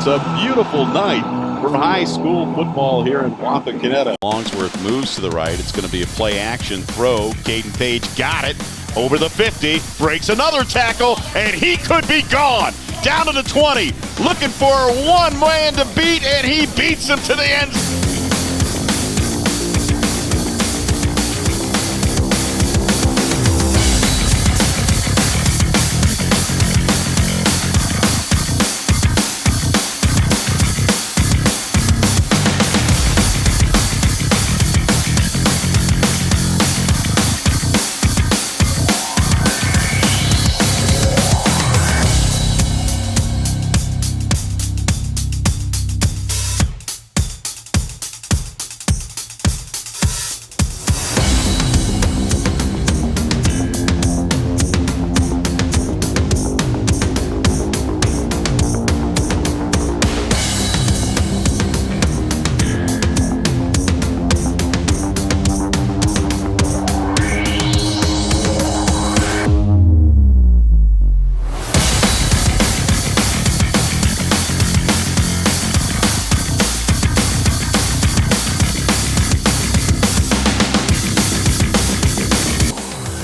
It's a beautiful night for high school football here in Wapakoneta. Longsworth moves to the right. It's going to be a play action throw. Caden Page got it over the 50, breaks another tackle, and he could be gone. Down to the 20, looking for one man to beat, and he beats him to the end.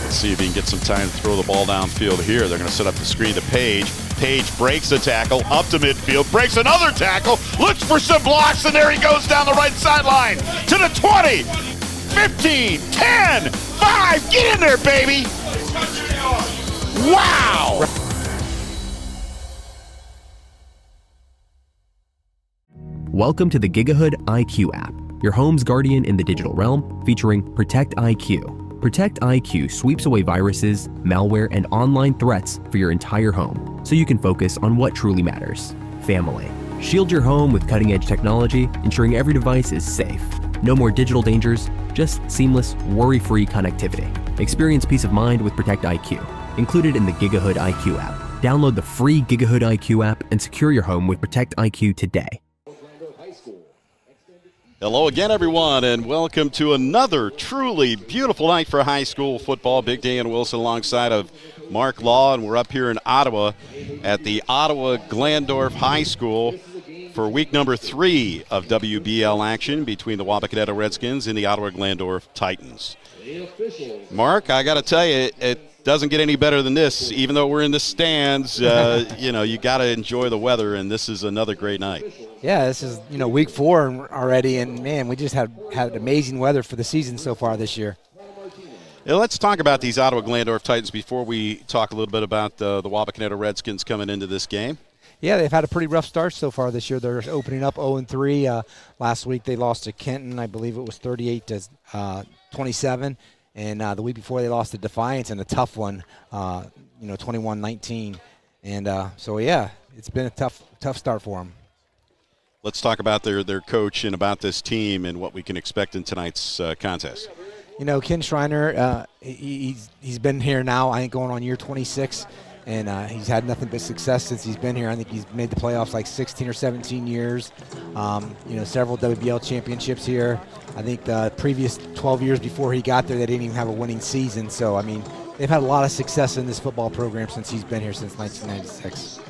See if he can get some time to throw the ball downfield here. They're going to set up the screen to Page. Page breaks a tackle, up to midfield, breaks another tackle, looks for some blocks, and there he goes down the right sideline to the 20, 15, 10, 5. Get in there, baby. Wow. Welcome to the Gigahood IQ app, your home's guardian in the digital realm, featuring Protect IQ. Protect IQ sweeps away viruses, malware, and online threats for your entire home, so you can focus on what truly matters: family. Shield your home with cutting-edge technology, ensuring every device is safe. No more digital dangers, just seamless, worry-free connectivity. Experience peace of mind with Protect IQ, included in the Gigahood IQ app. Download the free Gigahood IQ app and secure your home with Protect IQ today. Hello again, everyone, and welcome to another truly beautiful night for high school football. Big Dan Wilson alongside of Mark Law, and we're up here in Ottawa at the Ottawa Glandorf High School for week number 3 of WBL action between the Wapakoneta Redskins and the Ottawa Glandorf Titans. Mark, I got to tell you, it doesn't get any better than this. Even though we're in the stands, you got to enjoy the weather, and this is another great night. Yeah, this is, week 4 already, and, man, we just had amazing weather for the season so far this year. Yeah, let's talk about these Ottawa Glandorf Titans before we talk a little bit about the Wapakoneta Redskins coming into this game. Yeah, they've had a pretty rough start so far this year. They're opening up 0-3. Last week they lost to Kenton. I believe it was 38-27. And the week before they lost to Defiance in a tough one, 21-19. And it's been a tough start for them. Let's talk about their coach and about this team and what we can expect in tonight's contest. Ken Schreiner, he's been here now, I think, going on year 26. And he's had nothing but success since he's been here. I think he's made the playoffs like 16 or 17 years. Several WBL championships here. I think the previous 12 years before he got there, they didn't even have a winning season. So, they've had a lot of success in this football program since he's been here since 1996.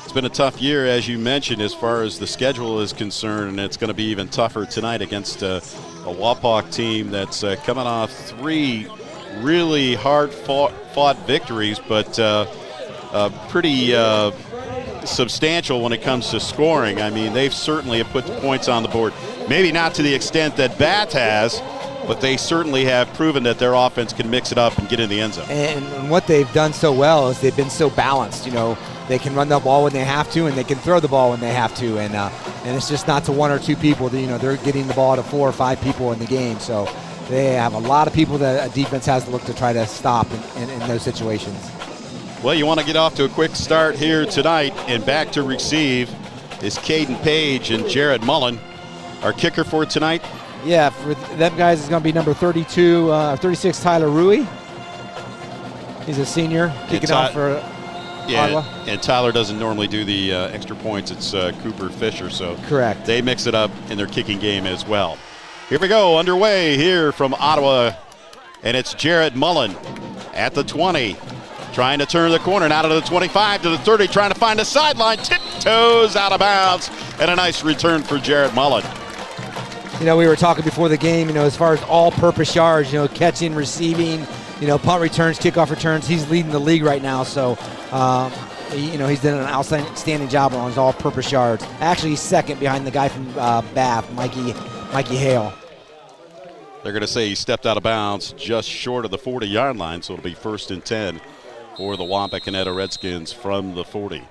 It's been a tough year, as you mentioned, as far as the schedule is concerned, and it's going to be even tougher tonight against a Wapak team that's coming off 3 really hard-fought victories, but pretty substantial when it comes to scoring. They've certainly put the points on the board. Maybe not to the extent that Bath has, but they certainly have proven that their offense can mix it up and get in the end zone. And what they've done so well is they've been so balanced. They can run the ball when they have to, and they can throw the ball when they have to. And it's just not to 1 or 2 people. They're getting the ball to 4 or 5 people in the game. So they have a lot of people that a defense has to look to try to stop in those situations. Well, you want to get off to a quick start here tonight, and back to receive is Caden Page and Jared Mullen. Our kicker for tonight? Yeah, for them guys is going to be number 36, Tyler Rui. He's a senior, kicking off for Ottawa. And Tyler doesn't normally do the extra points. It's Cooper Fisher, so correct. They mix it up in their kicking game as well. Here we go, underway here from Ottawa, and it's Jared Mullen at the 20. trying to turn the corner, and out of the 25 to the 30, trying to find the sideline, tiptoes out of bounds, and a nice return for Jared Mullen. You know, we were talking before the game, you know, as far as all-purpose yards, you know, catching, receiving, you know, punt returns, kickoff returns, he's leading the league right now. So, you know, he's done an outstanding job on his all-purpose yards. Actually, he's second behind the guy from Bath, Mikey Hale. They're going to say he stepped out of bounds just short of the 40-yard line, so it'll be 1st and 10 for the Wapakoneta Redskins from the 40.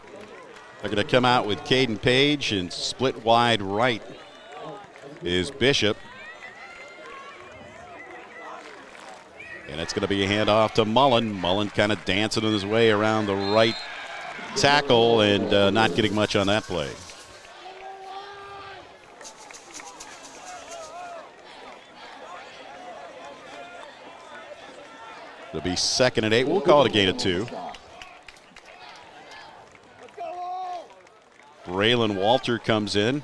They're going to come out with Caden Page, and split wide right is Bishop. And it's going to be a handoff to Mullen. Mullen kind of dancing his way around the right tackle and not getting much on that play. It'll be 2nd and 8. We'll call it a gain of 2. Braylon Walter comes in.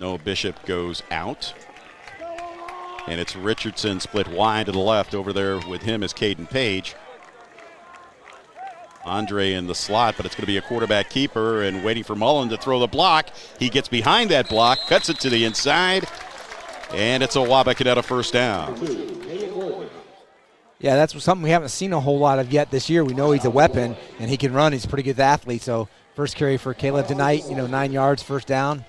Noah Bishop goes out. And it's Richardson split wide to the left. Over there with him is Caden Page. Andre in the slot, but it's going to be a quarterback keeper and waiting for Mullen to throw the block. He gets behind that block, cuts it to the inside, and it's a Wapakoneta first down. Yeah, that's something we haven't seen a whole lot of yet this year. We know he's a weapon, and he can run. He's a pretty good athlete. So first carry for Caleb tonight, you know, 9 yards, first down.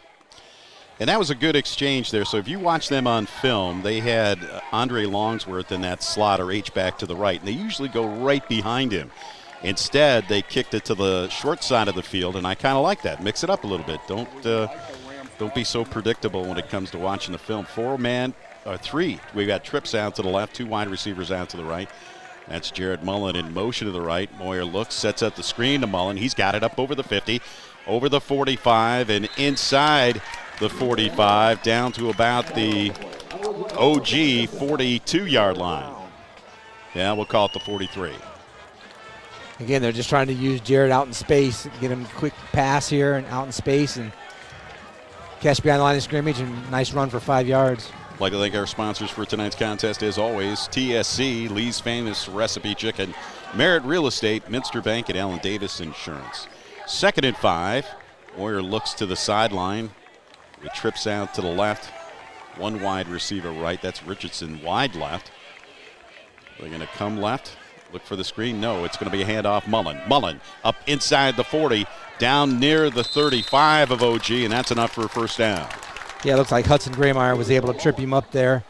And that was a good exchange there. So if you watch them on film, they had Andre Longsworth in that slot or H-back to the right, and they usually go right behind him. Instead, they kicked it to the short side of the field, and I kind of like that. Mix it up a little bit. Don't be so predictable when it comes to watching the film. 3. We've got trips out to the left, 2 wide receivers out to the right. That's Jared Mullen in motion to the right. Moyer looks, sets up the screen to Mullen. He's got it up over the 50, over the 45, and inside the 45, down to about the OG 42-yard line. Yeah, we'll call it the 43. Again, they're just trying to use Jared out in space, get him a quick pass here and out in space and catch behind the line of scrimmage, and nice run for 5 yards. I'd like to thank our sponsors for tonight's contest, as always. TSC, Lee's Famous Recipe Chicken, Merritt Real Estate, Minster Bank, and Allen Davis Insurance. 2nd and 5. Moyer looks to the sideline. It trips out to the left. 1 wide receiver right. That's Richardson wide left. They're going to come left. Look for the screen. No, it's going to be a handoff. Mullen up inside the 40, down near the 35 of OG, and that's enough for a first down. Yeah, it looks like Hudson Graymeyer was able to trip him up there.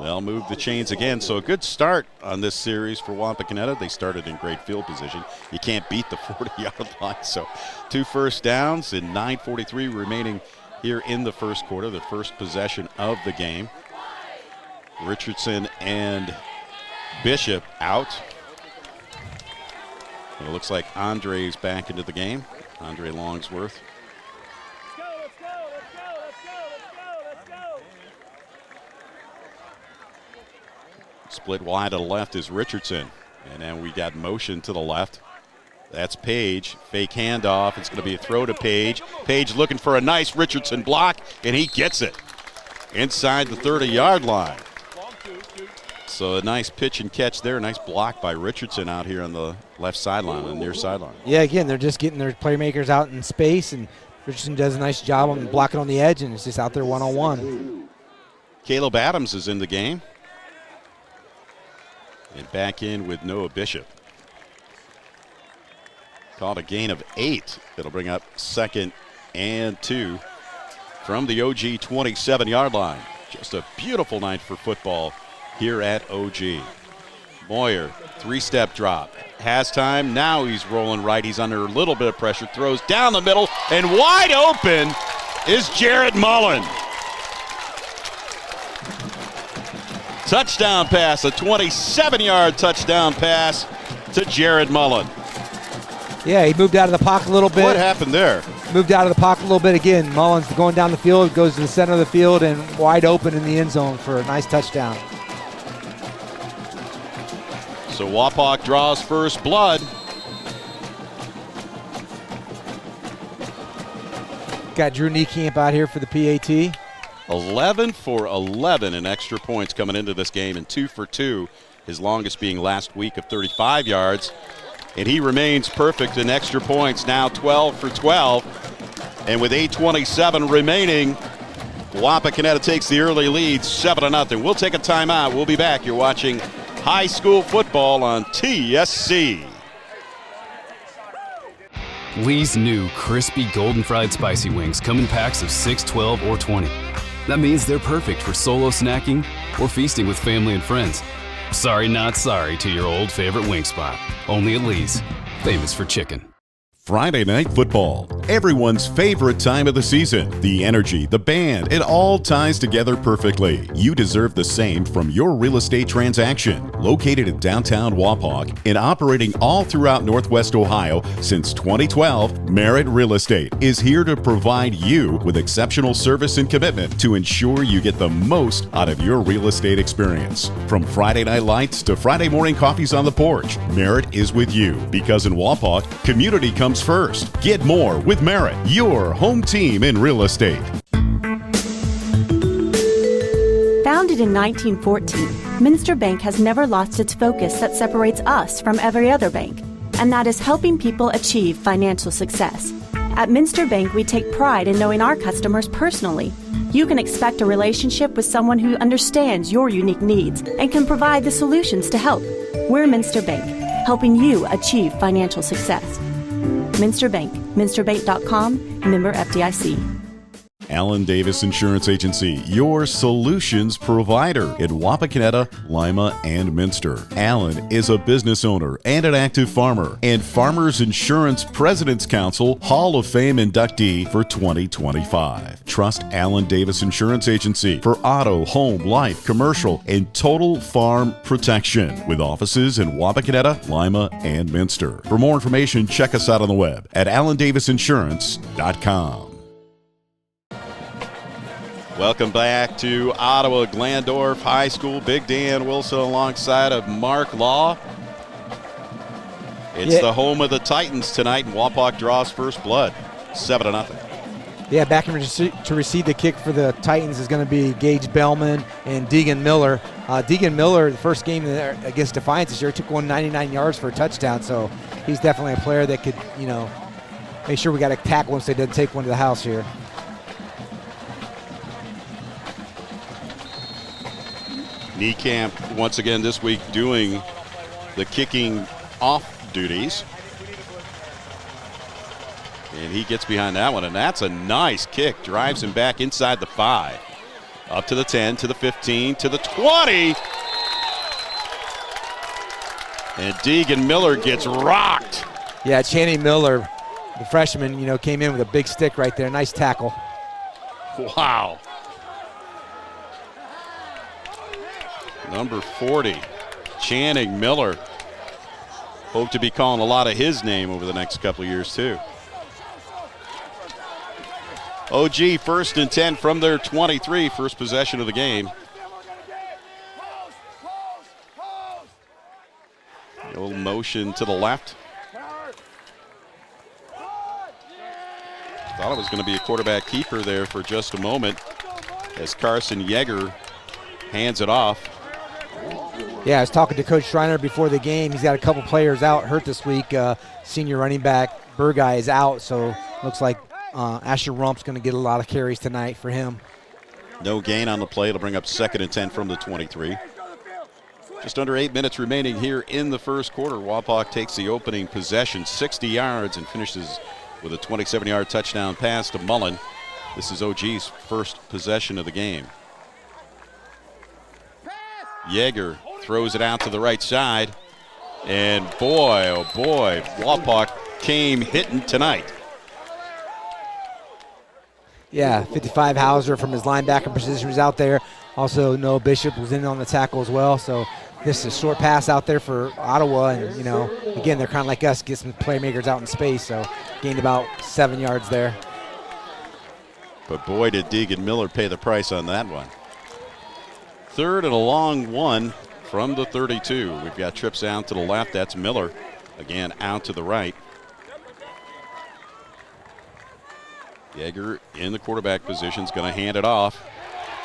They'll move the chains again. So a good start on this series for Wapakoneta. They started in great field position. You can't beat the 40-yard line. So 2 first downs and 9:43 remaining here in the first quarter, the first possession of the game. Richardson and Bishop out. And it looks like Andre's back into the game. Andre Longsworth. Split wide to the left is Richardson. And then we got motion to the left. That's Page. Fake handoff. It's going to be a throw to Page. Page looking for a nice Richardson block, and he gets it inside the 30-yard line. So a nice pitch and catch there. Nice block by Richardson out here on the left sideline, on the near sideline. Yeah, again, they're just getting their playmakers out in space, and Richardson does a nice job on blocking on the edge, and it's just out there one-on-one. Caleb Adams is in the game. And back in with Noah Bishop. Called a gain of 8. It'll bring up 2nd and 2 from the OG 27-yard line. Just a beautiful night for football here at OG. Moyer, 3-step drop. Has time. Now he's rolling right. He's under a little bit of pressure. Throws down the middle. And wide open is Jared Mullen. Touchdown pass, a 27-yard touchdown pass to Jared Mullen. Yeah, he moved out of the pocket a little bit. What happened there? Moved out of the pocket a little bit again. Mullen's going down the field, goes to the center of the field, and wide open in the end zone for a nice touchdown. So Wapak draws first blood. Got Drew Niekamp out here for the PAT. 11 for 11 in extra points coming into this game, and 2 for 2 his longest being last week of 35 yards. And he remains perfect in extra points, now 12 for 12. And with 8:27 remaining, Wapakoneta takes the early lead, 7-0. We'll take a timeout. We'll be back. You're watching high school football on TSC. Lee's new crispy golden fried spicy wings come in packs of 6, 12, or 20. That means they're perfect for solo snacking or feasting with family and friends. Sorry, not sorry to your old favorite wing spot. Only at Lee's, famous for chicken. Friday night football, everyone's favorite time of the season. The energy, the band, it all ties together perfectly. You deserve the same from your real estate transaction. Located in downtown Wapak and operating all throughout Northwest Ohio since 2012, Merritt Real Estate is here to provide you with exceptional service and commitment to ensure you get the most out of your real estate experience. From Friday night lights to Friday morning coffees on the porch, Merritt is with you because in Wapak, community comes first. Get more with Merritt, your home team in real estate. Founded in 1914, Minster Bank has never lost its focus that separates us from every other bank, and that is helping people achieve financial success. At Minster Bank, we take pride in knowing our customers personally. You can expect a relationship with someone who understands your unique needs and can provide the solutions to help. We're Minster Bank, helping you achieve financial success. Minster Bank, minsterbank.com, member FDIC. Allen Davis Insurance Agency, your solutions provider in Wapakoneta, Lima, and Minster. Allen is a business owner and an active farmer, and Farmers Insurance President's Council Hall of Fame inductee for 2025. Trust Allen Davis Insurance Agency for auto, home, life, commercial, and total farm protection with offices in Wapakoneta, Lima, and Minster. For more information, check us out on the web at allendavisinsurance.com. Welcome back to Ottawa Glandorf High School. Big Dan Wilson alongside of Mark Law. It's the home of the Titans tonight, and Wapak draws first blood, 7-0. Yeah, back in to receive the kick for the Titans is going to be Gage Bellman and Deegan Miller. Deegan Miller, the first game against Defiance this year, took 199 yards for a touchdown, so he's definitely a player that could, make sure we got to tackle him so he doesn't take one to the house here. Niekamp once again this week doing the kicking off duties. And he gets behind that one, and that's a nice kick. Drives him back inside the 5. Up to the 10, to the 15, to the 20. And Deegan Miller gets rocked. Yeah, Channing Miller, the freshman, came in with a big stick right there. Nice tackle. Wow. Number 40, Channing Miller. Hope to be calling a lot of his name over the next couple of years, too. OG, 1st and 10 from their 23, first possession of the game. A little motion to the left. Thought it was going to be a quarterback keeper there for just a moment as Carson Yeager hands it off. Yeah, I was talking to Coach Schreiner before the game. He's got a couple players out hurt this week. Senior running back Burguy is out, so looks like Asher Rump's going to get a lot of carries tonight for him. No gain on the play. It'll bring up 2nd and 10 from the 23. Just under 8 minutes remaining here in the first quarter. Wapak takes the opening possession, 60 yards, and finishes with a 27-yard touchdown pass to Mullen. This is OG's first possession of the game. Yeager throws it out to the right side. And boy, oh boy, Wapak came hitting tonight. Yeah, 55 Hauser from his linebacker position was out there. Also, Noah Bishop was in on the tackle as well. So this is a short pass out there for Ottawa. And, again, they're kind of like us, get some playmakers out in space. So gained about 7 yards there. But boy, did Deegan Miller pay the price on that one. 3rd and a long one from the 32. We've got trips out to the left. That's Miller. Again, out to the right. Yeager in the quarterback position is going to hand it off.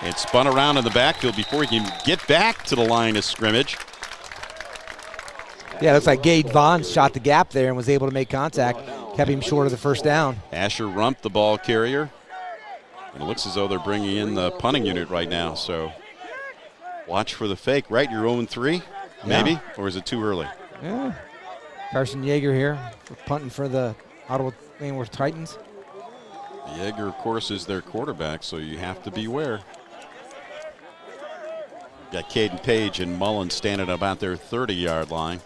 And spun around in the backfield before he can get back to the line of scrimmage. Yeah, it looks like Gade Vaughn shot the gap there and was able to make contact, kept him short of the first down. Asher Rump, the ball carrier. And it looks as though they're bringing in the punting unit right now, so watch for the fake, right? You're 0-3, maybe? Yeah. Or is it too early? Yeah. Carson Yeager here punting for the Ottawa Glandorf Titans. Yeager, of course, is their quarterback, so you have to beware. Got Caden Page and Mullen standing about their 30-yard line.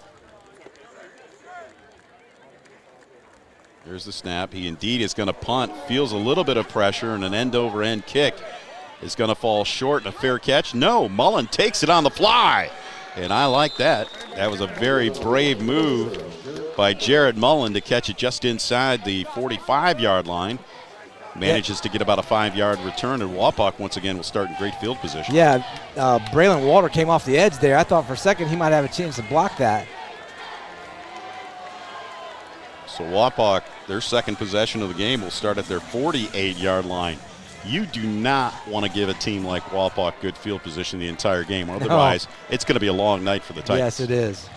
There's the snap. He indeed is going to punt. Feels a little bit of pressure, and an end-over-end kick is going to fall short. And a fair catch? No, Mullen takes it on the fly. And I like that. That was a very brave move by Jared Mullen to catch it just inside the 45-yard line. Manages to get about a 5-yard return, and Wapak once again will start in great field position. Yeah, Braylon Walter came off the edge there. I thought for a second he might have a chance to block that. So Wapak, their second possession of the game, will start at their 48-yard line. You do not want to give a team like Wapak good field position the entire game. Otherwise, it's going to be a long night for the Titans. Yes, it is.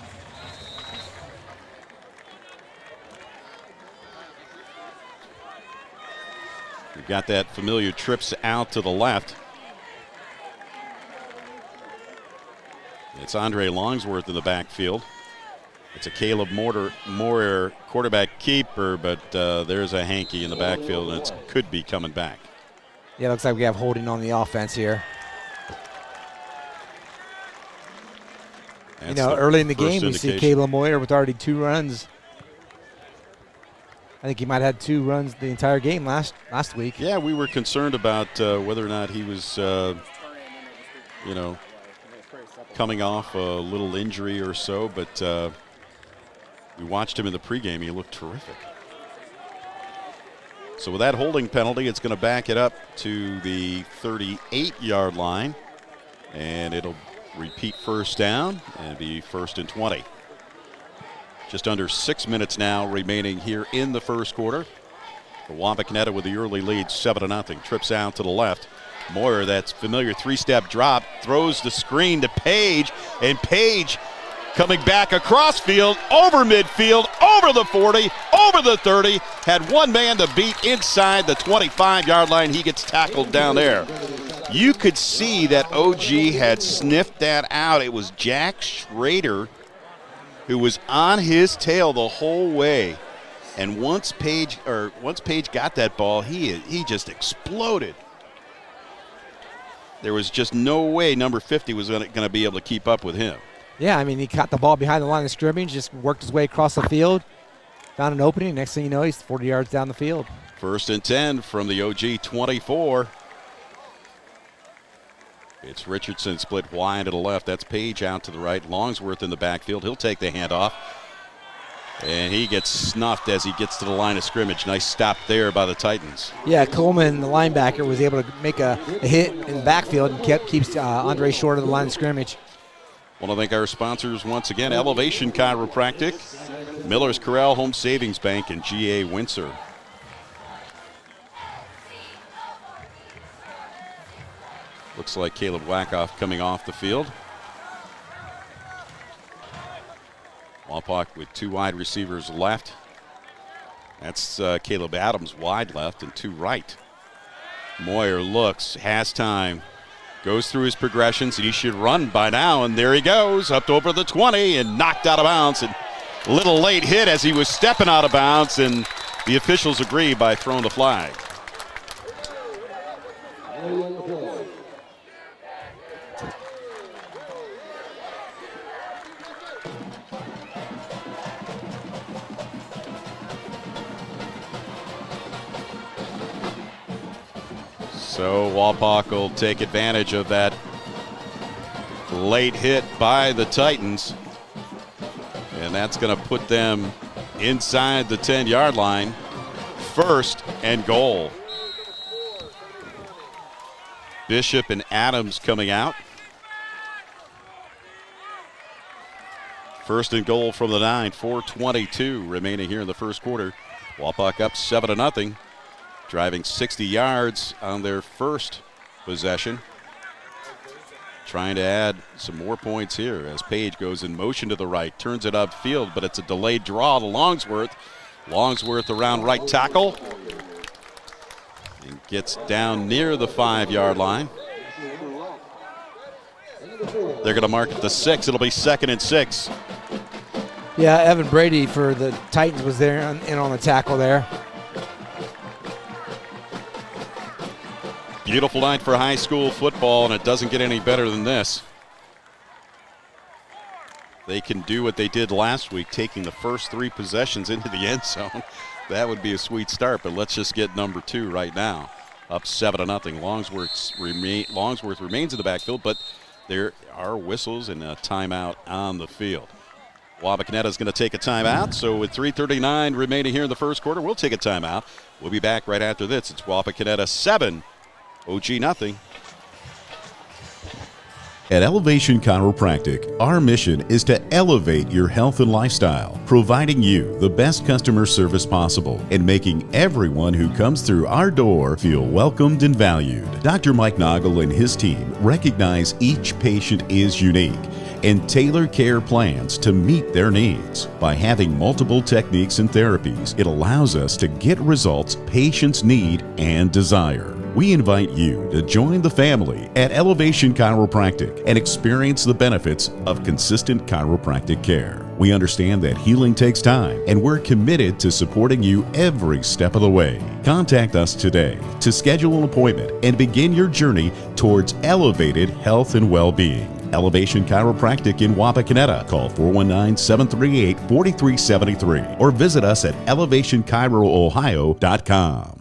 We've got that familiar trips out to the left. It's Andre Longsworth in the backfield. It's a Caleb Moyer quarterback keeper, but there's a hanky in the backfield, and it could be coming back. Yeah, looks like we have holding on the offense here. That's early in the game, we see Caleb Moyer with already 2 runs. I think he might have had 2 runs the entire game last week. Yeah, we were concerned about whether or not he was, coming off a little injury or so, but we watched him in the pregame. He looked terrific. So with that holding penalty, it's going to back it up to the 38-yard line, and it'll repeat first down and be 1st and 20. Just under 6 minutes now remaining here in the first quarter. The Wapakoneta with the early lead, 7-0. Trips out to the left. Moyer, that's familiar 3-step drop, throws the screen to Page, and Page coming back across field, over midfield, over the 40, over the 30, had one man to beat inside the 25-yard line. He gets tackled down there. You could see that OG had sniffed that out. It was Jack Schrader who was on his tail the whole way. And once Page got that ball, he just exploded. There was just no way number 50 was going to be able to keep up with him. Yeah, I mean, he caught the ball behind the line of scrimmage, just worked his way across the field, found an opening. Next thing you know, he's 40 yards down the field. 1st and 10 from the OG 24. It's Richardson split wide to the left. That's Page out to the right. Longsworth in the backfield. He'll take the handoff. And he gets snuffed as he gets to the line of scrimmage. Nice stop there by the Titans. Yeah, Coleman, the linebacker, was able to make a hit in the backfield and keeps Andre short of the line of scrimmage. Want to thank our sponsors once again, Elevation Chiropractic, Miller's Corral Home Savings Bank, and GA Windsor. Looks like Caleb Wackoff coming off the field. Wapak with 2 wide receivers left. That's Caleb Adams wide left and 2 right. Moyer looks, has time, goes through his progressions, and he should run by now, and there he goes, up over the 20 and knocked out of bounds. And a little late hit as he was stepping out of bounds, and the officials agree by throwing the flag. So Wapak will take advantage of that late hit by the Titans. And that's going to put them inside the 10-yard line. 1st and goal. Bishop and Adams coming out. 1st and goal from the 9, 4:22 remaining here in the first quarter. Wapak up 7-0. Driving 60 yards on their first possession. trying to add some more points here as Page goes in motion to the right, turns it upfield, but it's a delayed draw to Longsworth. Longsworth around right tackle and gets down near the 5-yard line. They're going to mark it to 6. It'll be 2nd and 6. Yeah, Evan Brady for the Titans was there and on the tackle there. Beautiful night for high school football, and it doesn't get any better than this. They can do what they did last week, taking the first 3 possessions into the end zone. That would be a sweet start, but let's just get number 2 right now. Up 7-0. Longsworth remains in the backfield, but there are whistles and a timeout on the field. Wapakoneta is going to take a timeout, so with 3:39 remaining here in the first quarter, we'll take a timeout. We'll be back right after this. It's Wapakoneta 7, OG nothing. At Elevation Chiropractic, our mission is to elevate your health and lifestyle, providing you the best customer service possible and making everyone who comes through our door feel welcomed and valued. Dr. Mike Noggle and his team recognize each patient is unique and tailor care plans to meet their needs. By having multiple techniques and therapies, it allows us to get results patients need and desire. We invite you to join the family at Elevation Chiropractic and experience the benefits of consistent chiropractic care. We understand that healing takes time, and we're committed to supporting you every step of the way. Contact us today to schedule an appointment and begin your journey towards elevated health and well-being. Elevation Chiropractic in Wapakoneta. Call 419-738-4373 or visit us at elevationchiroohio.com.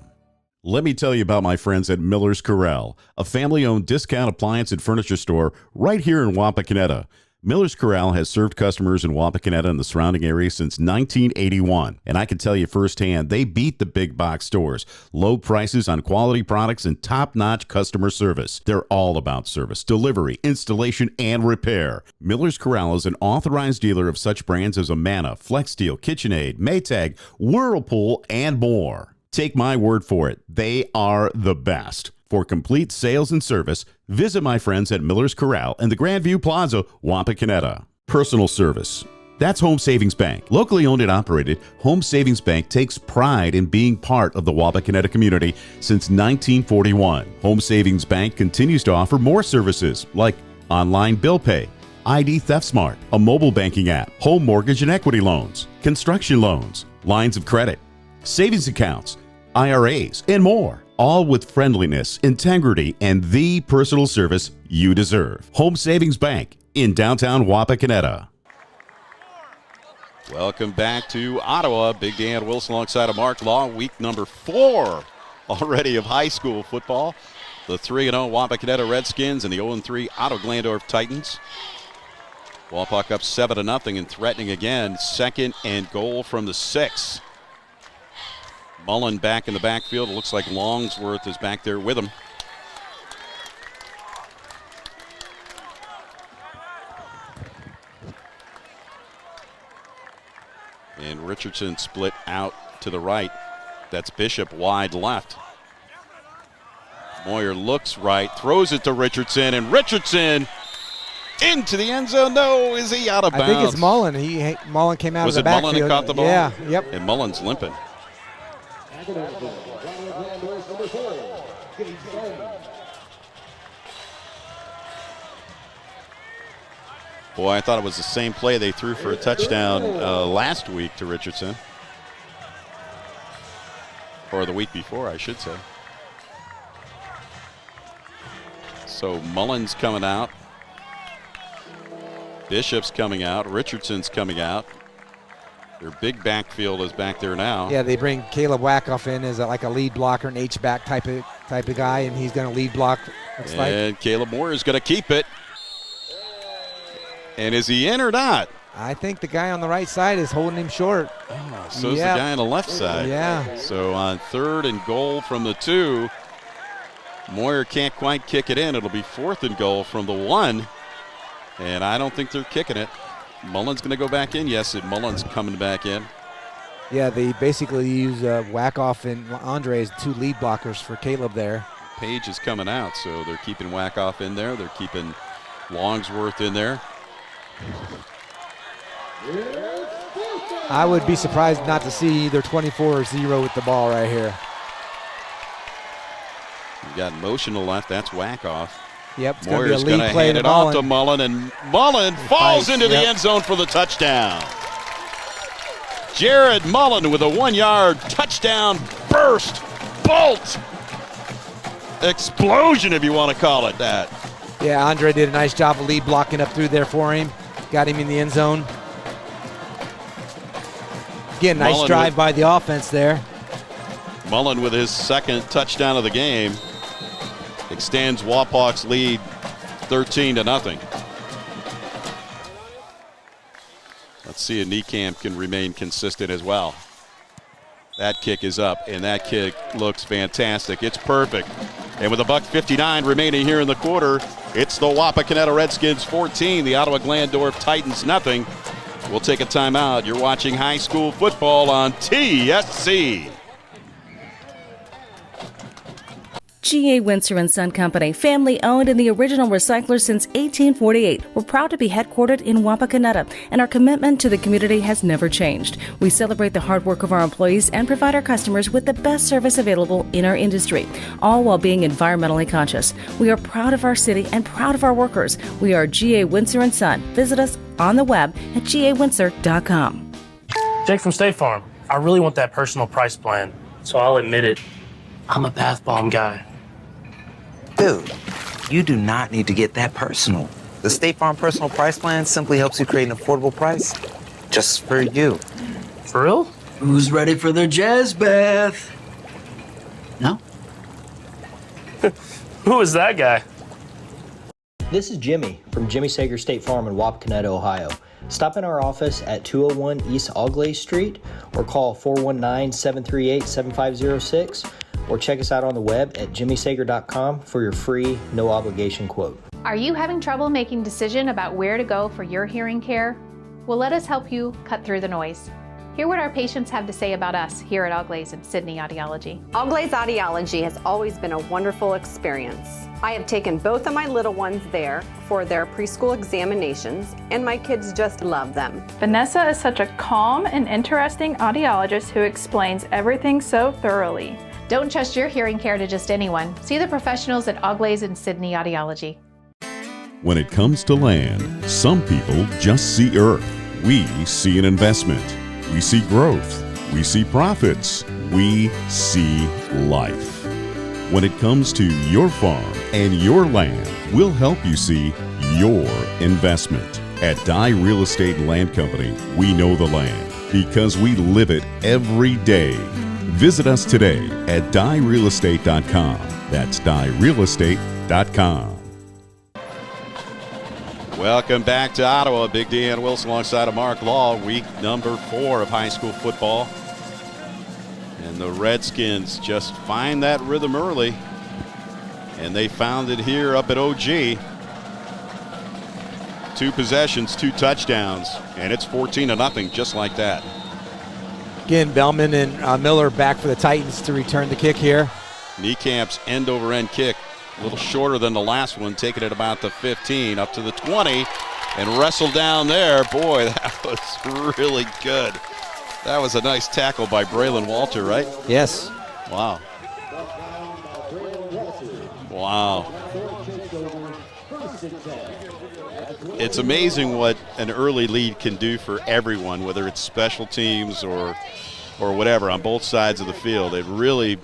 Let me tell you about my friends at Miller's Corral, a family-owned discount appliance and furniture store right here in Wapakoneta. Miller's Corral has served customers in Wapakoneta and the surrounding area since 1981, and I can tell you firsthand, they beat the big box stores. Low prices on quality products and top-notch customer service. They're all about service, delivery, installation, and repair. Miller's Corral is an authorized dealer of such brands as Amana, FlexSteel, KitchenAid, Maytag, Whirlpool, and more. Take my word for it, they are the best. For complete sales and service, visit my friends at Miller's Corral in the Grandview Plaza, Wapakoneta. Personal service. That's Home Savings Bank. Locally owned and operated, Home Savings Bank takes pride in being part of the Wapakoneta community since 1941. Home Savings Bank continues to offer more services like online bill pay, ID Theft Smart, a mobile banking app, home mortgage and equity loans, construction loans, lines of credit, savings accounts, IRAs, and more, all with friendliness, integrity, and the personal service you deserve. Home Savings Bank in downtown Wapakoneta. Welcome back to Ottawa. Big Dan Wilson alongside of Mark Law. Week number 4 already of high school football. The 3-0 Wapakoneta Redskins and the 0-3 Ottawa Glandorf Titans. Wapak up 7-0 and threatening again. 2nd and goal from the 6. Mullen back in the backfield. It looks like Longsworth is back there with him. And Richardson split out to the right. That's Bishop wide left. Moyer looks right, throws it to Richardson, and Richardson into the end zone. No, is he out of bounds? I think it's Mullen. Mullen came out of the backfield. Was it Mullen who caught the ball? Yeah, yep. And Mullen's limping. Boy, I thought it was the same play they threw for a touchdown last week to Richardson. Or the week before, I should say. So Mullen's coming out. Bishop's coming out. Richardson's coming out. Their big backfield is back there now. Yeah, they bring Caleb Wackoff in as like a lead blocker, an H-back type of guy, and he's going to lead block. And Caleb Moore is going to keep it. And is he in or not? I think the guy on the right side is holding him short. Oh, so's the guy on the left side. Yeah. So on 3rd and goal from the 2, Moyer can't quite kick it in. It'll be 4th and goal from the 1. And I don't think they're kicking it. Mullen's going to go back in. Yes, Mullen's coming back in. Yeah, they basically use Wackoff and Andre as 2 lead blockers for Caleb there. Page is coming out, so they're keeping Wackoff in there. They're keeping Longsworth in there. I would be surprised not to see either 24 or 0 with the ball right here. You got motion to the left. That's Wackoff. Yep, it's going to be a Moyer's going lead to play hand to it off Mullen. to Mullen, and Mullen falls into the Yep. end zone for the touchdown. Jared Mullen with a 1-yard touchdown burst, bolt, explosion, if you want to call it that. Yeah, Andre did a nice job of lead blocking up through there for him. Got him in the end zone. Again, nice Mullen drive by the offense there. Mullen with his second touchdown of the game extends Wapak's lead 13-0. Let's see if Niekamp can remain consistent as well. That kick is up, and that kick looks fantastic. It's perfect. And with $1:59 remaining here in the quarter, it's the Wapakoneta Redskins 14, the Ottawa Glandorf Titans nothing. We'll take a timeout. You're watching high school football on TSC. G.A. Windsor & Son Company, family owned and the original recycler since 1848. We're proud to be headquartered in Wapakoneta, and our commitment to the community has never changed. We celebrate the hard work of our employees and provide our customers with the best service available in our industry, all while being environmentally conscious. We are proud of our city and proud of our workers. We are G.A. Windsor & Son. Visit us on the web at gawindsor.com. Jake from State Farm. I really want that personal price plan, so I'll admit it. I'm a bath bomb guy. Dude, you do not need to get that personal. The State Farm Personal Price Plan simply helps you create an affordable price just for you. For real? Who's ready for their jazz bath? No? Who is that guy? This is Jimmy from Jimmy Sager State Farm in Wapakoneta, Ohio. Stop in our office at 201 East Augley Street or call 419-738-7506 or check us out on the web at jimmysager.com for your free, no obligation quote. Are you having trouble making a decision about where to go for your hearing care? Well, let us help you cut through the noise. Hear what our patients have to say about us here at Augley's and Sydney Audiology. Augley's Audiology has always been a wonderful experience. I have taken both of my little ones there for their preschool examinations, and my kids just love them. Vanessa is such a calm and interesting audiologist who explains everything so thoroughly. Don't trust your hearing care to just anyone. See the professionals at Augley's and Sydney Audiology. When it comes to land, some people just see earth. We see an investment. We see growth. We see profits. We see life. When it comes to your farm and your land, we'll help you see your investment. At Dye Real Estate Land Company, we know the land because we live it every day. Visit us today at dyerealestate.com. That's dyerealestate.com. Welcome back to Ottawa. Big Dan Wilson alongside of Mark Law. Week number 4 of high school football. And the Redskins just find that rhythm early. And they found it here up at OG. 2 possessions, 2 touchdowns. And it's 14-0 just like that. Again, Bellman and Miller back for the Titans to return the kick here. Niekamp's end-over-end kick, a little shorter than the last one, taking it about the 15, up to the 20, and wrestled down there. Boy, that was really good. That was a nice tackle by Braylon Walter, right? Yes. Wow. Wow. It's amazing what an early lead can do for everyone, whether it's special teams or whatever, on both sides of the field. It really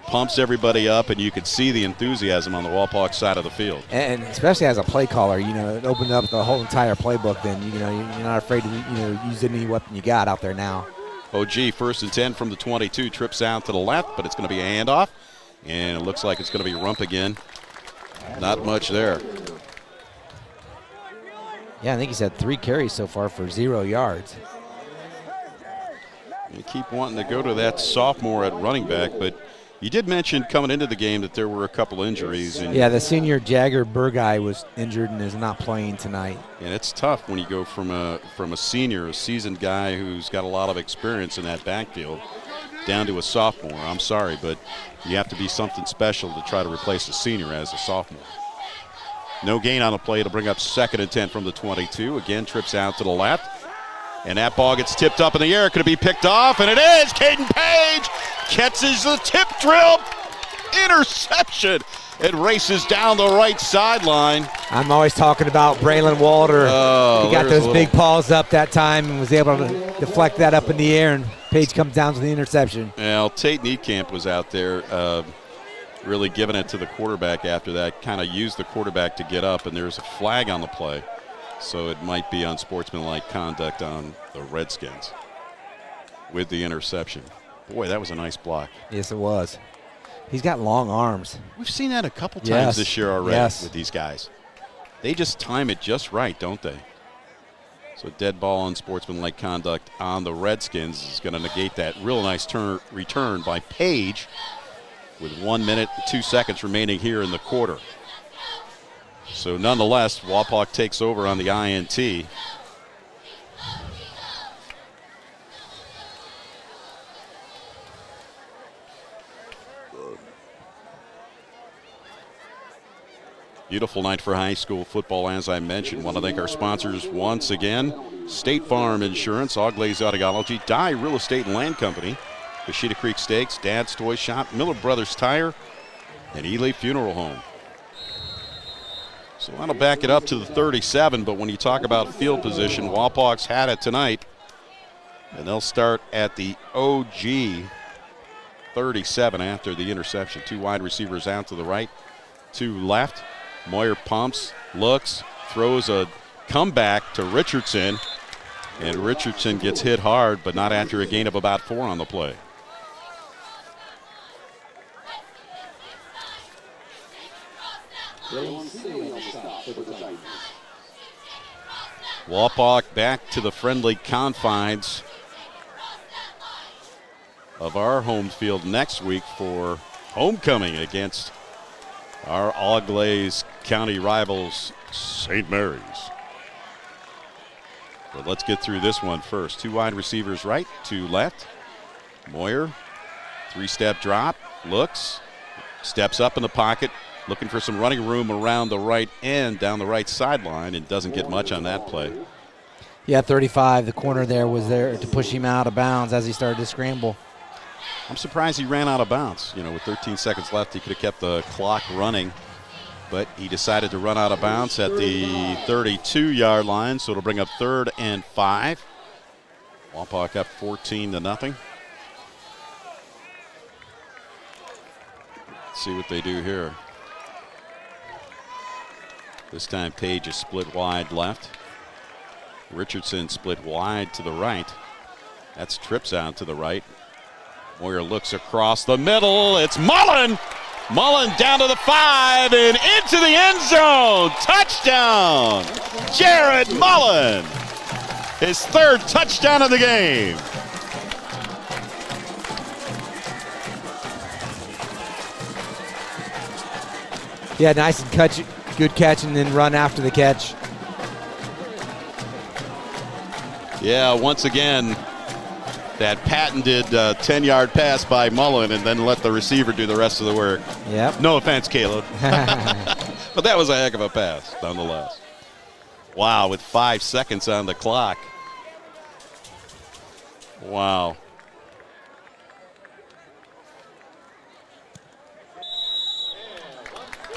pumps everybody up, and you could see the enthusiasm on the Wapak side of the field. And especially as a play caller, it opened up the whole entire playbook. Then you're not afraid to use any weapon you got out there now. OG 1st and 10 from the 22, trips out to the left, but it's going to be a handoff, and it looks like it's going to be Rump again. Not much there. Yeah, I think he's had 3 carries so far for 0 yards. You keep wanting to go to that sophomore at running back, but you did mention coming into the game that there were a couple injuries. And yeah, the senior Jagger Burguy was injured and is not playing tonight. And it's tough when you go from a senior, a seasoned guy who's got a lot of experience in that backfield, down to a sophomore. I'm sorry, but you have to be something special to try to replace a senior as a sophomore. No gain on the play to bring up 2nd and 10 from the 22. Again, trips out to the left. And that ball gets tipped up in the air. Could it be picked off? And it is. Caden Page catches the tip drill. Interception. It races down the right sideline. I'm always talking about Braylon Walter. Oh, he got those big paws up that time and was able to deflect that up in the air, and Page comes down to the interception. Well, Tate Niekamp was out there really giving it to the quarterback after that, kind of used the quarterback to get up, and there's a flag on the play. So it might be unsportsmanlike conduct on the Redskins with the interception. Boy, that was a nice block. Yes, it was. He's got long arms. We've seen that a couple times this year already with these guys. They just time it just right, don't they? So dead ball unsportsmanlike conduct on the Redskins is going to negate that real nice return by Page with 1 minute and 2 seconds remaining here in the quarter. So nonetheless, Wapak takes over on the INT. Beautiful night for high school football, as I mentioned. Want to thank our sponsors once again. State Farm Insurance, Auglaize Audiology, Dye Real Estate and Land Company, Washita Creek Steaks, Dad's Toy Shop, Miller Brothers Tire, and Ely Funeral Home. So that'll back it up to the 37, but when you talk about field position, Wapak's had it tonight. And they'll start at the OG 37 after the interception. 2 wide receivers out to the right, 2 left. Moyer pumps, looks, throws a comeback to Richardson, and Richardson gets hit hard, but not after a gain of about 4 on the play. Wapak back to the friendly confines of our home field next week for homecoming against our Auglaize County rivals, St. Mary's. But let's get through this one first. 2 wide receivers right, 2 left. Moyer, 3-step drop, looks, steps up in the pocket, looking for some running room around the right end, down the right sideline, and doesn't get much on that play. Yeah, 35, the corner there was there to push him out of bounds as he started to scramble. I'm surprised he ran out of bounds. You know, with 13 seconds left, he could have kept the clock running, but he decided to run out of bounds at the 32-yard line, so it'll bring up 3rd and 5. Wapak up 14-0. Let's see what they do here. This time Page is split wide left. Richardson split wide to the right. That's trips out to the right. Moyer looks across the middle. It's Mullen. Mullen down to the 5 and into the end zone. Touchdown. Jared Mullen. His 3rd touchdown of the game. Yeah, nice and good catch and then run after the catch. Yeah, once again, that patented 10-yard pass by Mullen and then let the receiver do the rest of the work. Yep. No offense, Caleb. But that was a heck of a pass, nonetheless. Wow, with 5 seconds on the clock. Wow.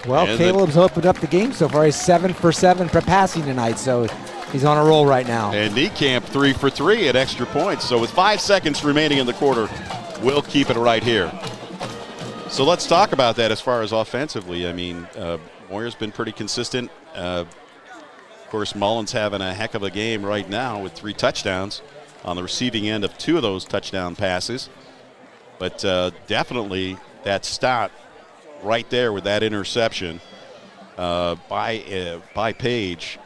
Well, and Caleb's opened up the game so far. He's 7 for 7 for passing tonight, so he's on a roll right now. And Niekamp 3 for 3 at extra points. So with 5 seconds remaining in the quarter, we'll keep it right here. So let's talk about that as far as offensively. I mean, Moyer's been pretty consistent. Of course, Mullen's having a heck of a game right now with 3 touchdowns on the receiving end of 2 of those touchdown passes. But definitely that stop right there with that interception by Page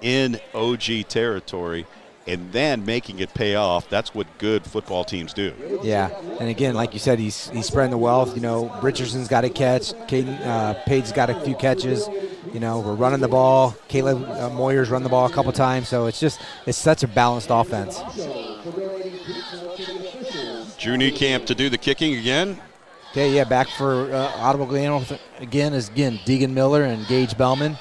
in OG territory and then making it pay off. That's what good football teams do. Yeah, and again, like you said, he's spreading the wealth. You know, Richardson's got a catch. Page's got a few catches. You know, we're running the ball. Caleb Moyer's run the ball a couple times. So it's such a balanced offense. Drew Niekamp to do the kicking again. Okay, yeah, back for Ottawa Glandorf again is Deegan Miller and Gage Bellman.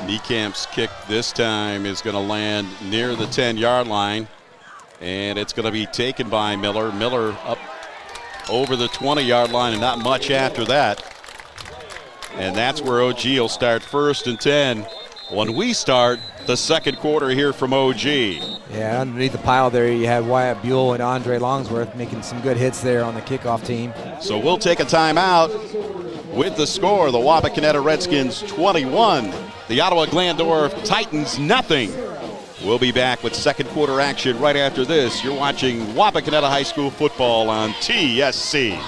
Niecamp's kick this time is going to land near the 10-yard line, and it's going to be taken by Miller. Miller up over the 20-yard line and not much after that. And that's where OG will start 1st and 10 when we start the second quarter here from OG. Yeah, underneath the pile there, you had Wyatt Buell and Andre Longsworth making some good hits there on the kickoff team. So we'll take a timeout with the score. The Wapakoneta Redskins 21, the Ottawa Glandorf Titans nothing. We'll be back with second quarter action right after this. You're watching Wapakoneta High School football on TSC.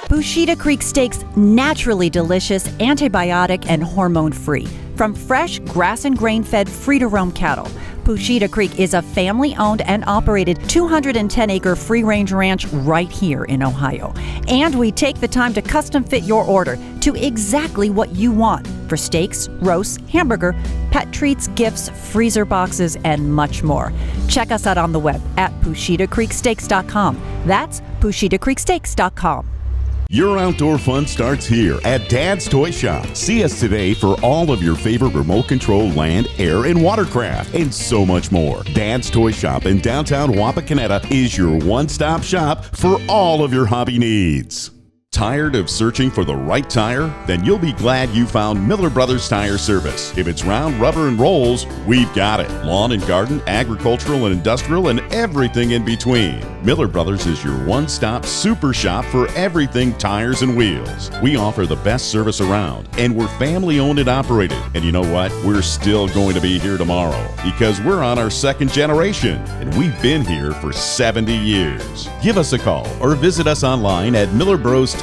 Bushita Creek Steaks, naturally delicious, antibiotic, and hormone-free. From fresh, grass and grain-fed, free-to-roam cattle. Bushita Creek is a family-owned and operated 210-acre free-range ranch right here in Ohio. And we take the time to custom-fit your order to exactly what you want for steaks, roasts, hamburger, pet treats, gifts, freezer boxes, and much more. Check us out on the web at PushitaCreekSteaks.com. That's PushitaCreekSteaks.com. Your outdoor fun starts here at Dad's Toy Shop. See us today for all of your favorite remote control land, air, and watercraft, and so much more. Dad's Toy Shop in downtown Wapakoneta is your one-stop shop for all of your hobby needs. Tired of searching for the right tire? Then you'll be glad you found Miller Brothers Tire Service. If it's round, rubber, and rolls, we've got it. Lawn and garden, agricultural and industrial, and everything in between. Miller Brothers is your one-stop super shop for everything tires and wheels. We offer the best service around, and we're family-owned and operated. And you know what? We're still going to be here tomorrow because we're on our second generation, and we've been here for 70 years. Give us a call or visit us online at millerbrostoTire.com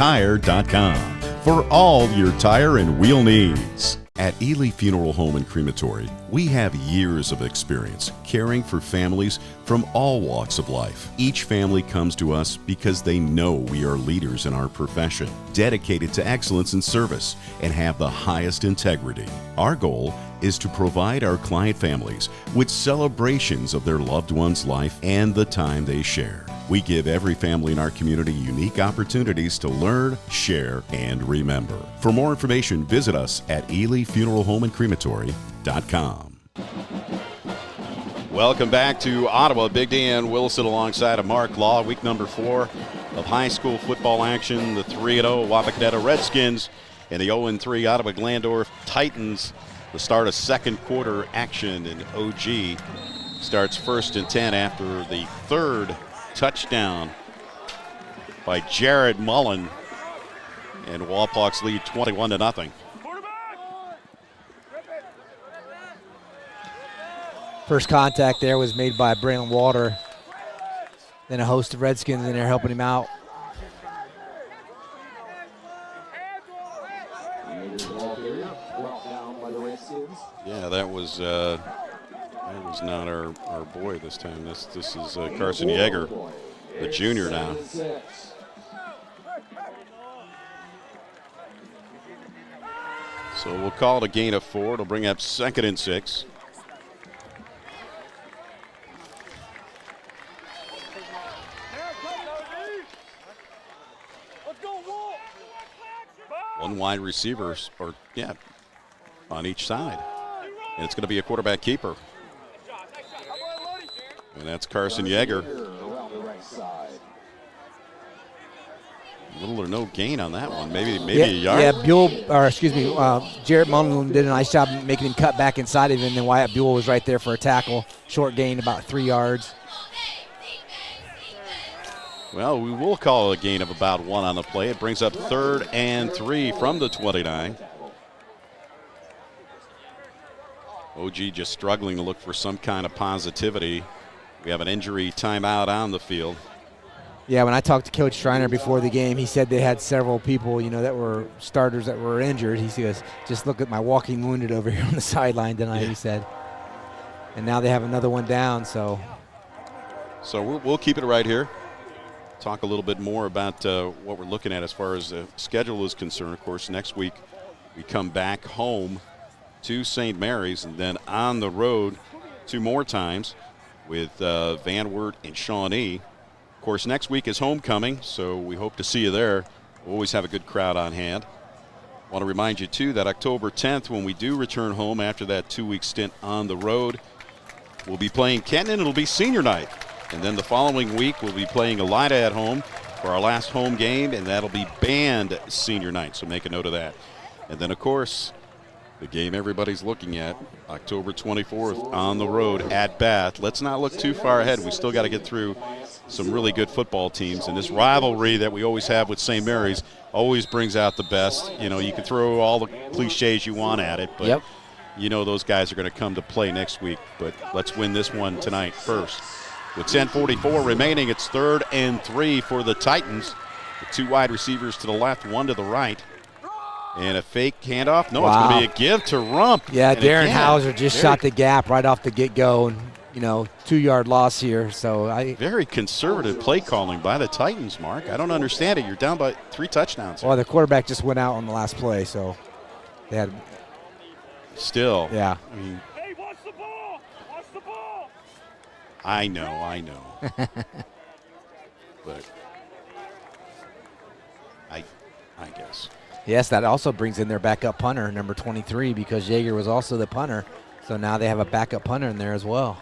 for all your tire and wheel needs. At Ely Funeral Home and Crematory, we have years of experience caring for families from all walks of life. Each family comes to us because they know we are leaders in our profession, dedicated to excellence in service, and have the highest integrity. Our goal is to provide our client families with celebrations of their loved one's life and the time they share. We give every family in our community unique opportunities to learn, share, and remember. For more information, visit us at EelyFuneralHomeAndCrematory.com. Welcome back to Ottawa. Big Dan Wilson alongside of Mark Law. Week number 4 of high school football action. The 3-0 Wapakoneta Redskins and the 0-3 Ottawa Glandorf Titans. The start of second quarter action, and OG starts 1st and 10 after the third touchdown by Jared Mullen, and Walpoks lead 21-0. First contact there was made by Braylon Walter. Then a host of Redskins in there helping him out. Yeah, that was not our boy this time. This is Carson Yeager, the junior now. So we'll call it a gain of 4. It'll bring up 2nd and 6. One wide receiver, on each side. And it's going to be a quarterback keeper. And that's Carson Yeager. Little or no gain on that one. Maybe a yard. Yeah, Jared Mullen did a nice job making him cut back inside of him, and then Wyatt Buell was right there for a tackle. Short gain, about 3 yards. Well, we will call it a gain of about 1 on the play. It brings up 3rd and 3 from the 29. OG just struggling to look for some kind of positivity. We have an injury timeout on the field. Yeah, when I talked to Coach Schreiner before the game, he said they had several people, that were starters that were injured. He goes, just look at my walking wounded over here on the sideline tonight, he said. And now they have another one down, so. So we'll keep it right here. Talk a little bit more about what we're looking at as far as the schedule is concerned. Of course, next week we come back home to St. Mary's and then on the road 2 more times with Van Wert and Shawnee. Of course, next week is homecoming, so we hope to see you there. We'll always have a good crowd on hand. Want to remind you, too, that October 10th, when we do return home after that 2-week stint on the road, we'll be playing Kenton. It'll be senior night. And then the following week, we'll be playing Elida at home for our last home game, and that'll be band senior night. So make a note of that. And then, of course, the game everybody's looking at, October 24th on the road at Bath. Let's not look too far ahead. We still got to get through some really good football teams. And this rivalry that we always have with St. Mary's always brings out the best. You know, you can throw all the cliches you want at it, but you know those guys are going to come to play next week. But let's win this one tonight first. With 10:44 remaining, it's 3rd and 3 for the Titans. The 2 wide receivers to the left, 1 to the right. And a fake handoff. No, It's going to be a give to Rump. Yeah, and Darren again, Hauser just shot the gap right off the get-go, and 2-yard loss here. So very conservative play calling by the Titans, Mark. I don't understand it. You're down by 3 touchdowns. Well, the quarterback just went out on the last play, so they had. Still. Yeah. I mean, I know. But I guess. Yes, that also brings in their backup punter, number 23, because Jaeger was also the punter. So now they have a backup punter in there as well.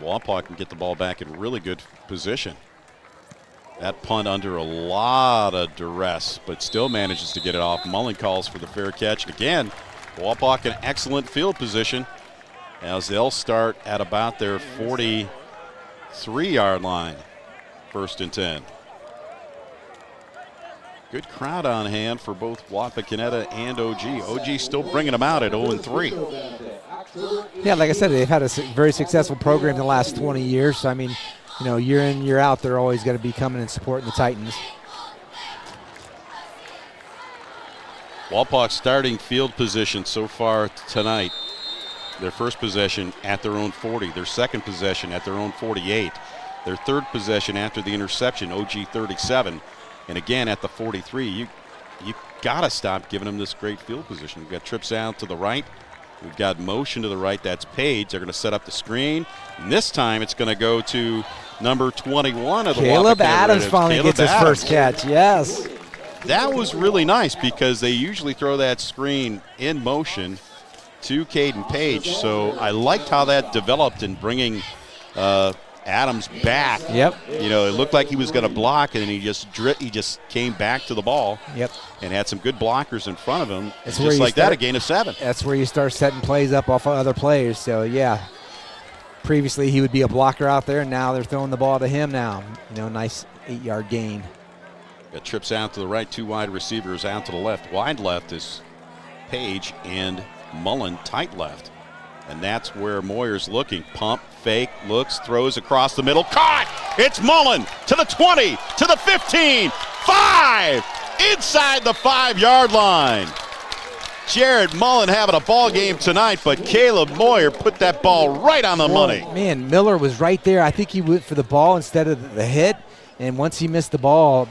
Wapak can get the ball back in really good position. That punt under a lot of duress, but still manages to get it off. Mullen calls for the fair catch. Again, Wapak in excellent field position as they'll start at about their 43-yard line. 1st and 10. Good crowd on hand for both Wapakoneta and OG. OG still bringing them out at 0-3. Yeah, like I said, they've had a very successful program in the last 20 years. So, I mean, year in, year out, they're always going to be coming and supporting the Titans. Wapak starting field position so far tonight. Their first possession at their own 40. Their second possession at their own 48. Their third possession after the interception, OG 37. And again, at the 43, you got to stop giving them this great field position. We've got trips out to the right. We've got motion to the right. That's Page. They're going to set up the screen. And this time it's going to go to number 21 of the Caleb Wapakoneta Adams Redskins. finally gets his first catch. Yes. That was really nice because they usually throw that screen in motion to Caden Page. So I liked how that developed in bringing Adams back. Yep. It looked like he was going to block, and then he just came back to the ball. Yep. And had some good blockers in front of him. That's just like that, a gain of 7. That's where you start setting plays up off of other players. So, yeah. Previously, he would be a blocker out there, and now they're throwing the ball to him now. Nice 8-yard gain. Got trips out to the right, 2 wide receivers out to the left. Wide left is Page and Mullen tight left. And that's where Moyer's looking. Pump, fake, looks, throws across the middle. Caught! It's Mullen to the 20, to the 15, 5, inside the 5-yard line. Jared Mullen having a ball game tonight, but Caleb Moyer put that ball right on the money. Man, Miller was right there. I think he went for the ball instead of the hit. And once he missed the ball,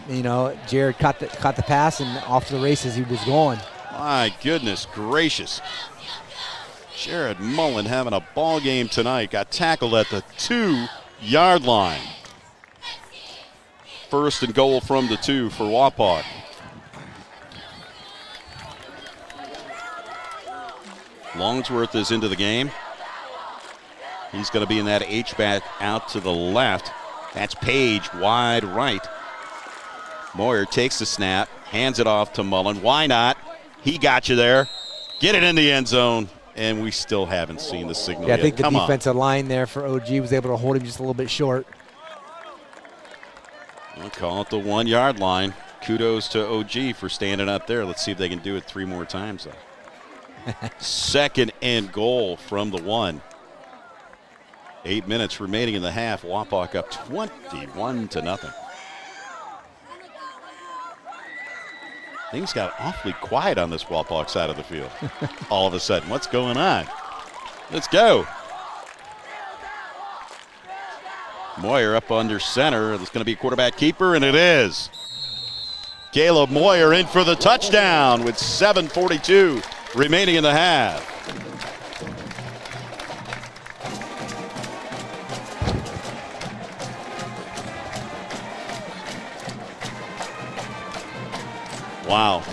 Jared caught the pass, and off to the races he was going. My goodness gracious. Jared Mullen having a ball game tonight. Got tackled at the 2-yard line. 1st and goal from the 2 for Wapak. Longsworth is into the game. He's going to be in that H-back out to the left. That's Page wide right. Moyer takes the snap, hands it off to Mullen. Why not? He got you there. Get it in the end zone. And we still haven't seen the signal yet. I think the defensive line there for OG was able to hold him just a little bit short. We'll call it the 1-yard line. Kudos to OG for standing up there. Let's see if they can do it 3 more times, though. 2nd and goal from the 1. 8 minutes remaining in the half. Wapak up 21-0. Things got awfully quiet on this Wapak side of the field. All of a sudden, what's going on? Let's go. Moyer up under center. It's going to be a quarterback keeper, and it is. Caleb Moyer in for the touchdown with 7:42 remaining in the half. Wow.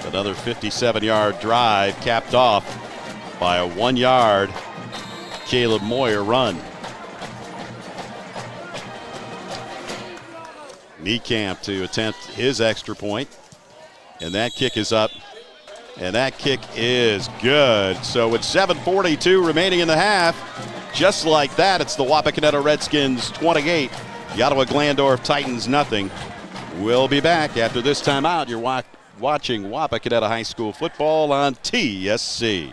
Another 57-yard drive capped off by a 1-yard Caleb Moyer run. Niekamp to attempt his extra point. And that kick is up. And that kick is good. So with 7:42 remaining in the half, just like that, it's the Wapakoneta Redskins 28, the Ottawa Glandorf Titans nothing. We'll be back after this timeout. You're watching Wapakoneta High School football on TSC.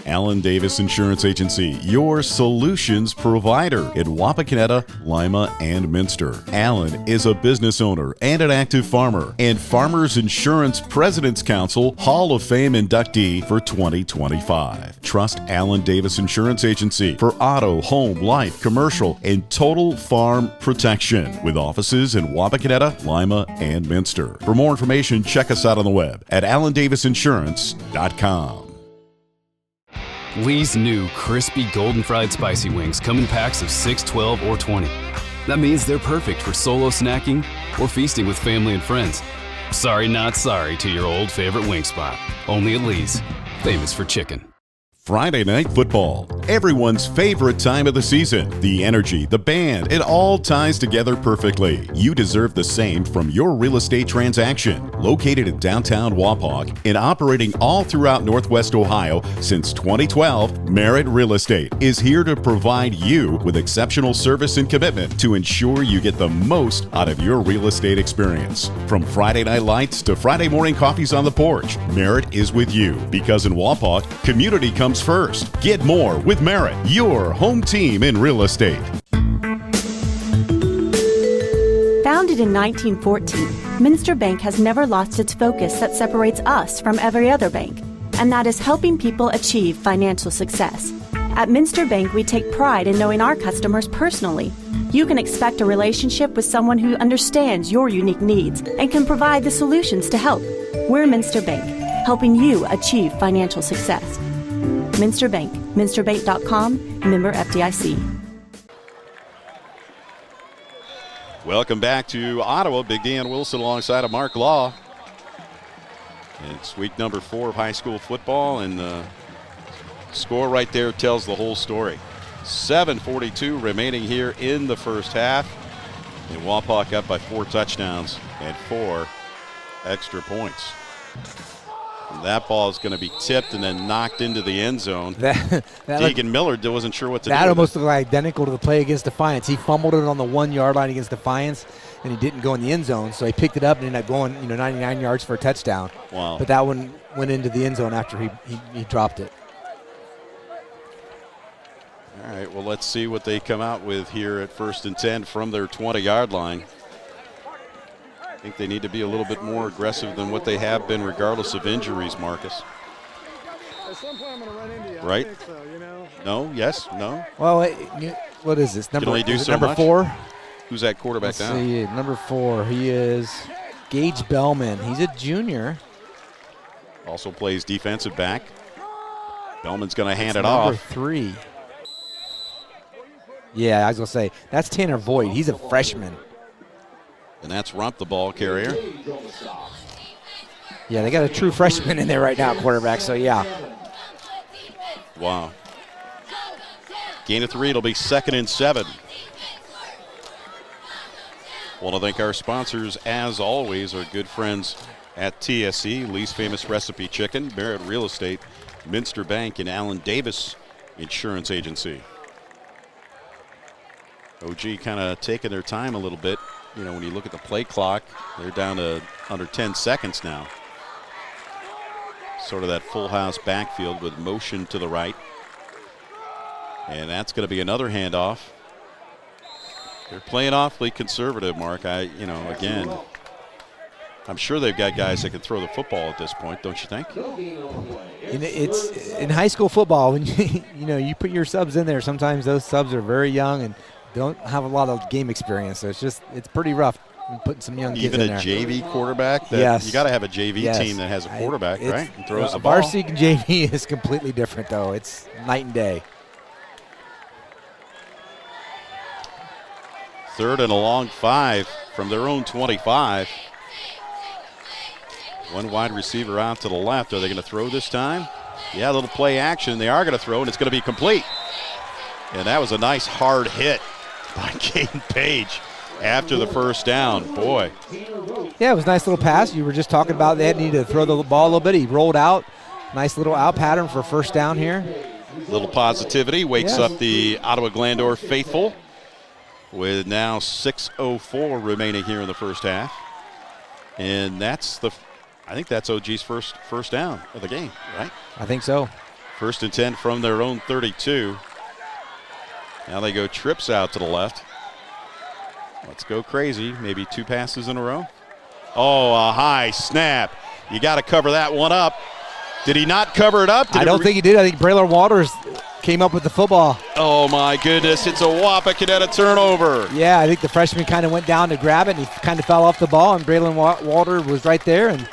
Alan Davis Insurance Agency, your solutions provider in Wapakoneta, Lima, and Minster. Alan is a business owner and an active farmer and Farmers Insurance President's Council Hall of Fame inductee for 2025. Trust Alan Davis Insurance Agency for auto, home, life, commercial, and total farm protection with offices in Wapakoneta, Lima, and Minster. For more information, check us out on the web at alandavisinsurance.com. Lee's new crispy golden fried spicy wings come in packs of 6, 12, or 20. That means they're perfect for solo snacking or feasting with family and friends. Sorry, not sorry to your old favorite wing spot. Only at Lee's, famous for chicken. Friday Night Football, everyone's favorite time of the season. The energy, the band, it all ties together perfectly. You deserve the same from your real estate transaction. Located in downtown Wapak and operating all throughout Northwest Ohio since 2012, Merritt Real Estate is here to provide you with exceptional service and commitment to ensure you get the most out of your real estate experience. From Friday night lights to Friday morning coffees on the porch, Merritt is with you because in Wapak, community comes first. Get more with Merritt, your home team in real estate. Founded in 1914, Minster Bank has never lost its focus that separates us from every other bank, and that is helping people achieve financial success. At Minster Bank, we take pride in knowing our customers personally. You can expect a relationship with someone who understands your unique needs and can provide the solutions to help. We're Minster Bank, helping you achieve financial success. Minster Bank, minsterbank.com, member FDIC. Welcome back to Ottawa. Big Dan Wilson alongside of Mark Law. It's week number 4 of high school football, and the score right there tells the whole story. 7:42 remaining here in the first half. And Wapak up by 4 touchdowns and 4 extra points. That ball is going to be tipped and then knocked into the end zone. Deegan Miller wasn't sure what to do. That almost looked identical to the play against Defiance. He fumbled it on the 1-yard line against Defiance, and he didn't go in the end zone, so he picked it up and ended up going 99 yards for a touchdown. Wow. But that one went into the end zone after he dropped it. All right, well, let's see what they come out with here at 1st and 10 from their 20-yard line. I think they need to be a little bit more aggressive than what they have been regardless of injuries, Marcus. At some point I'm going to run into you. Right? I think so, No? Yes? No? Well, what is this? Can only do so number much? 4? Who's that quarterback now? See, number 4. He is Gage Bellman. He's a junior. Also plays defensive back. Bellman's going to hand it number off. 3. Yeah, I was going to say, that's Tanner Voigt. He's a freshman. And that's Rump, the ball carrier. Yeah, they got a true freshman in there right now, quarterback, so yeah. Wow. Gain of 3, it'll be 2nd and 7. Want to thank our sponsors, as always, our good friends at TSC, Lee's Famous Recipe Chicken, Merritt Real Estate, Minster Bank, and Alan Davis Insurance Agency. OG kind of taking their time a little bit. When you look at the play clock, they're down to under 10 seconds now. Sort of that full house backfield with motion to the right. And that's going to be another handoff. They're playing awfully conservative, Mark. Again, I'm sure they've got guys that can throw the football at this point, don't you think? It's in high school football, when you put your subs in there, sometimes those subs are very young and don't have a lot of game experience, so it's pretty rough putting some young kids in there. Even a JV quarterback? Yes. You got to have a JV team that has a quarterback, right? And throws the ball. Varsity and JV is completely different, though. It's night and day. 3rd and a long 5 from their own 25. One wide receiver out to the left. Are they going to throw this time? Yeah, a little play action. They are going to throw, and it's going to be complete. And that was a nice hard hit by Caden Page after the first down. Boy. Yeah, it was a nice little pass. You were just talking about they needed to throw the ball a little bit. He rolled out. Nice little out pattern for first down here. Little positivity wakes up the Ottawa Glandorf faithful with now 6:04 remaining here in the first half. And I think that's OG's first down of the game, right? I think so. 1st and 10 from their own 32. Now they go trips out to the left. Let's go crazy. Maybe 2 passes in a row. Oh, a high snap. You got to cover that one up. Did he not cover it up? I don't think he did. I think Braylon Waters came up with the football. Oh, my goodness. It's a Wapakoneta turnover. Yeah, I think the freshman kind of went down to grab it, and he kind of fell off the ball, and Braylon Water was right there and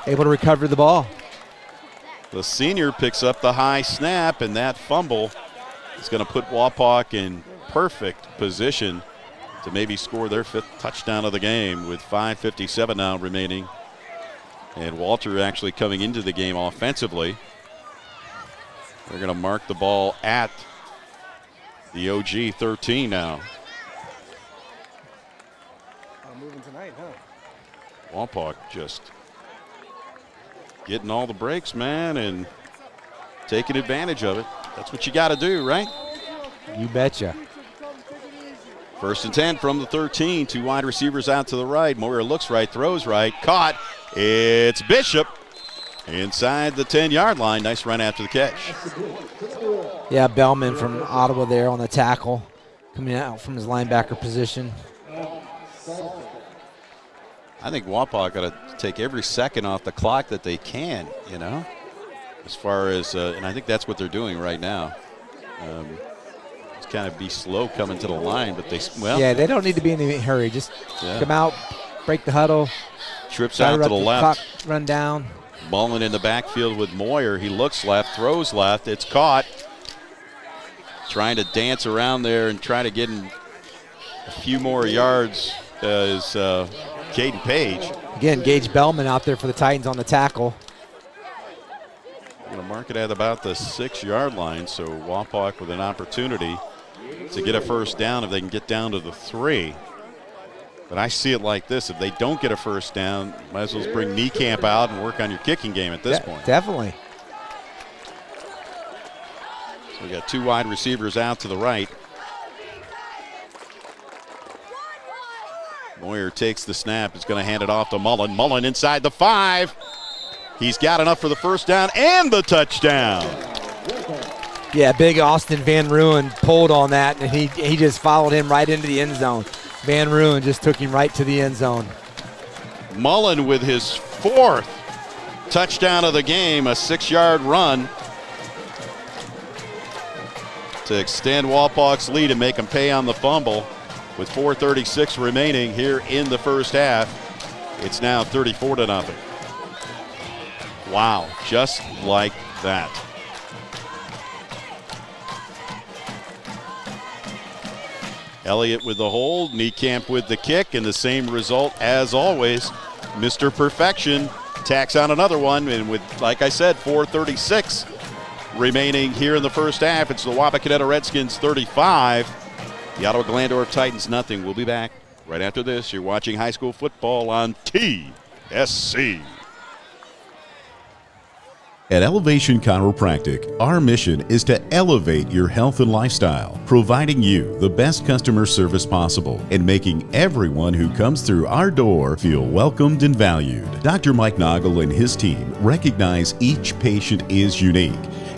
able to recover the ball. The senior picks up the high snap, and that fumble is going to put Wapak in perfect position to maybe score their 5th touchdown of the game with 5:57 now remaining. And Walter actually coming into the game offensively. They're going to mark the ball at the OG 13 now. Moving tonight, huh? Wapak just getting all the breaks, man, and taking advantage of it. That's what you got to do, right? You betcha. 1st and 10 from the 13. 2 wide receivers out to the right. Moyer looks right, throws right, caught. It's Bishop inside the 10-yard line. Nice run after the catch. Yeah, Bellman from Ottawa there on the tackle, coming out from his linebacker position. I think Wapak got to take every second off the clock that they can, you know, as far as, and I think that's what they're doing right now. Just kind of be slow coming to the line, but yeah, they don't need to be in any hurry. Just come out, break the huddle. Trips out to the left. Clock, run down. Mullen in the backfield with Moyer. He looks left, throws left. It's caught. Trying to dance around there and try to get in a few more yards is Caden Page. Again, Gage Bellman out there for the Titans on the tackle. Going to mark it at about the 6-yard line, so Wapak with an opportunity to get a first down if they can get down to the 3. But I see it like this. If they don't get a first down, might as well bring Niekamp out and work on your kicking game at this point. Definitely. So we got 2 wide receivers out to the right. Moyer takes the snap. Is going to hand it off to Mullen. Mullen inside the 5. He's got enough for the first down and the touchdown. Yeah, big Austin Van Ruin pulled on that, and he just followed him right into the end zone. Van Ruin just took him right to the end zone. Mullen with his 4th touchdown of the game, a 6-yard run to extend Wapak's lead and make them pay on the fumble. With 4:36 remaining here in the first half, it's now 34-0. Wow, just like that. Elliott with the hold, Niekamp with the kick, and the same result as always. Mr. Perfection tacks on another one, and with, like I said, 4:36 remaining here in the first half, it's the Wapakoneta Redskins 35, the Ottawa Glandorf Titans nothing. We'll be back right after this. You're watching high school football on TSC. At Elevation Chiropractic, our mission is to elevate your health and lifestyle, providing you the best customer service possible and making everyone who comes through our door feel welcomed and valued. Dr. Mike Noggle and his team recognize each patient is unique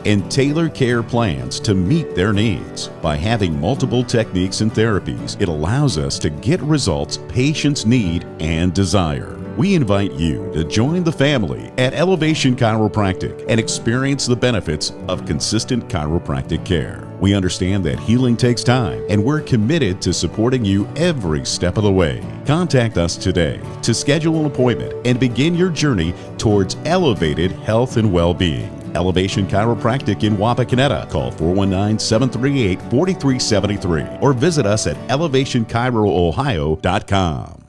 and tailor care plans to meet their needs. By having multiple techniques and therapies, it allows us to get results patients need and desire. We invite you to join the family at Elevation Chiropractic and experience the benefits of consistent chiropractic care. We understand that healing takes time, and we're committed to supporting you every step of the way. Contact us today to schedule an appointment and begin your journey towards elevated health and well-being. Elevation Chiropractic in Wapakoneta. Call 419-738-4373 or visit us at elevationchiroohio.com.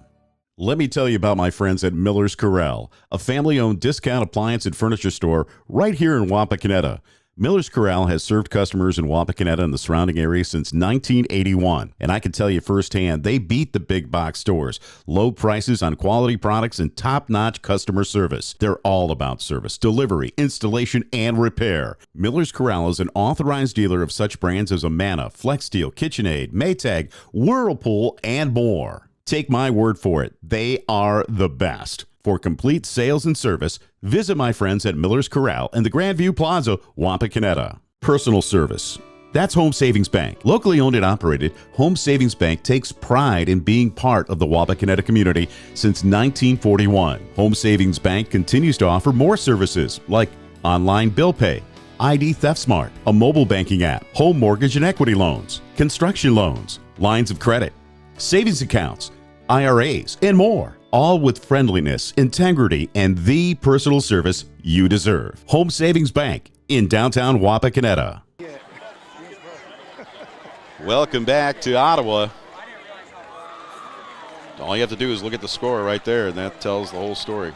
Let me tell you about my friends at Miller's Corral, a family-owned discount appliance and furniture store right here in Wapakoneta. Miller's Corral has served customers in Wapakoneta and the surrounding area since 1981, and I can tell you firsthand, they beat the big box stores. Low prices on quality products and top-notch customer service. They're all about service, delivery, installation, and repair. Miller's Corral is an authorized dealer of such brands as Amana, FlexSteel, KitchenAid, Maytag, Whirlpool, and more. Take my word for it, they are the best. For complete sales and service, visit my friends at Miller's Corral in the Grandview Plaza, Wapakoneta. Personal service. That's Home Savings Bank. Locally owned and operated, Home Savings Bank takes pride in being part of the Wapakoneta community since 1941. Home Savings Bank continues to offer more services like online bill pay, ID Theft Smart, a mobile banking app, home mortgage and equity loans, construction loans, lines of credit, savings accounts, IRAs, and more. All with friendliness, integrity, and the personal service you deserve. Home Savings Bank in downtown Wapakoneta. Welcome back to Ottawa. All you have to do is look at the score right there, and that tells the whole story.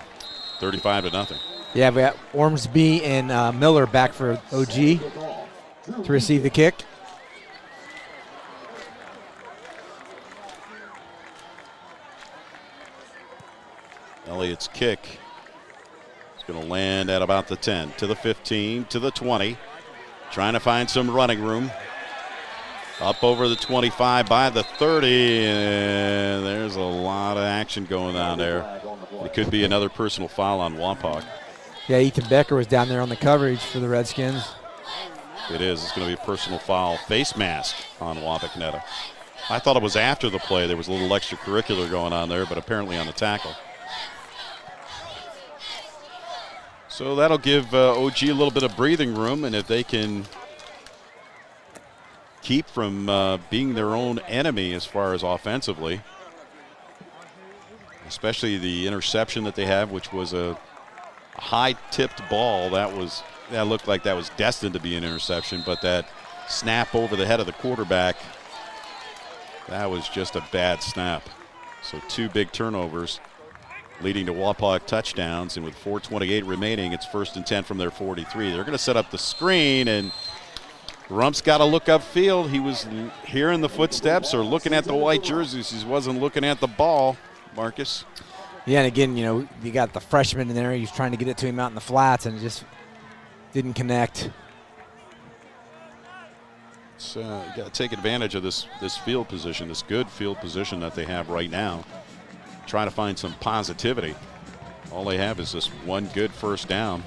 35-0. Yeah, we got Ormsby and Miller back for OG to receive the kick. Elliott's kick is going to land at about the 10, to the 15, to the 20. Trying to find some running room. Up over the 25 by the 30, and there's a lot of action going on there. It could be another personal foul on Wapak. Yeah, Ethan Becker was down there on the coverage for the Redskins. It is. It's going to be a personal foul. Face mask on Wapakoneta. I thought it was after the play. There was a little extracurricular going on there, but apparently on the tackle. So that'll give OG a little bit of breathing room, and if they can keep from being their own enemy as far as offensively, especially the interception that they have, which was a high-tipped ball. That looked like that was destined to be an interception, but that snap over the head of the quarterback, that was just a bad snap. So 2 big turnovers leading to Wapak touchdowns, and with 4:28 remaining, it's 1st and 10 from their 43. They're going to set up the screen, and Rump's got to look upfield. He was hearing the footsteps or looking at the white jerseys. He wasn't looking at the ball, Marcus. Yeah, and again, you got the freshman in there. He's trying to get it to him out in the flats, and it just didn't connect. You got to take advantage of this field position, this good field position that they have right now. Try to find some positivity. All they have is this one good first down.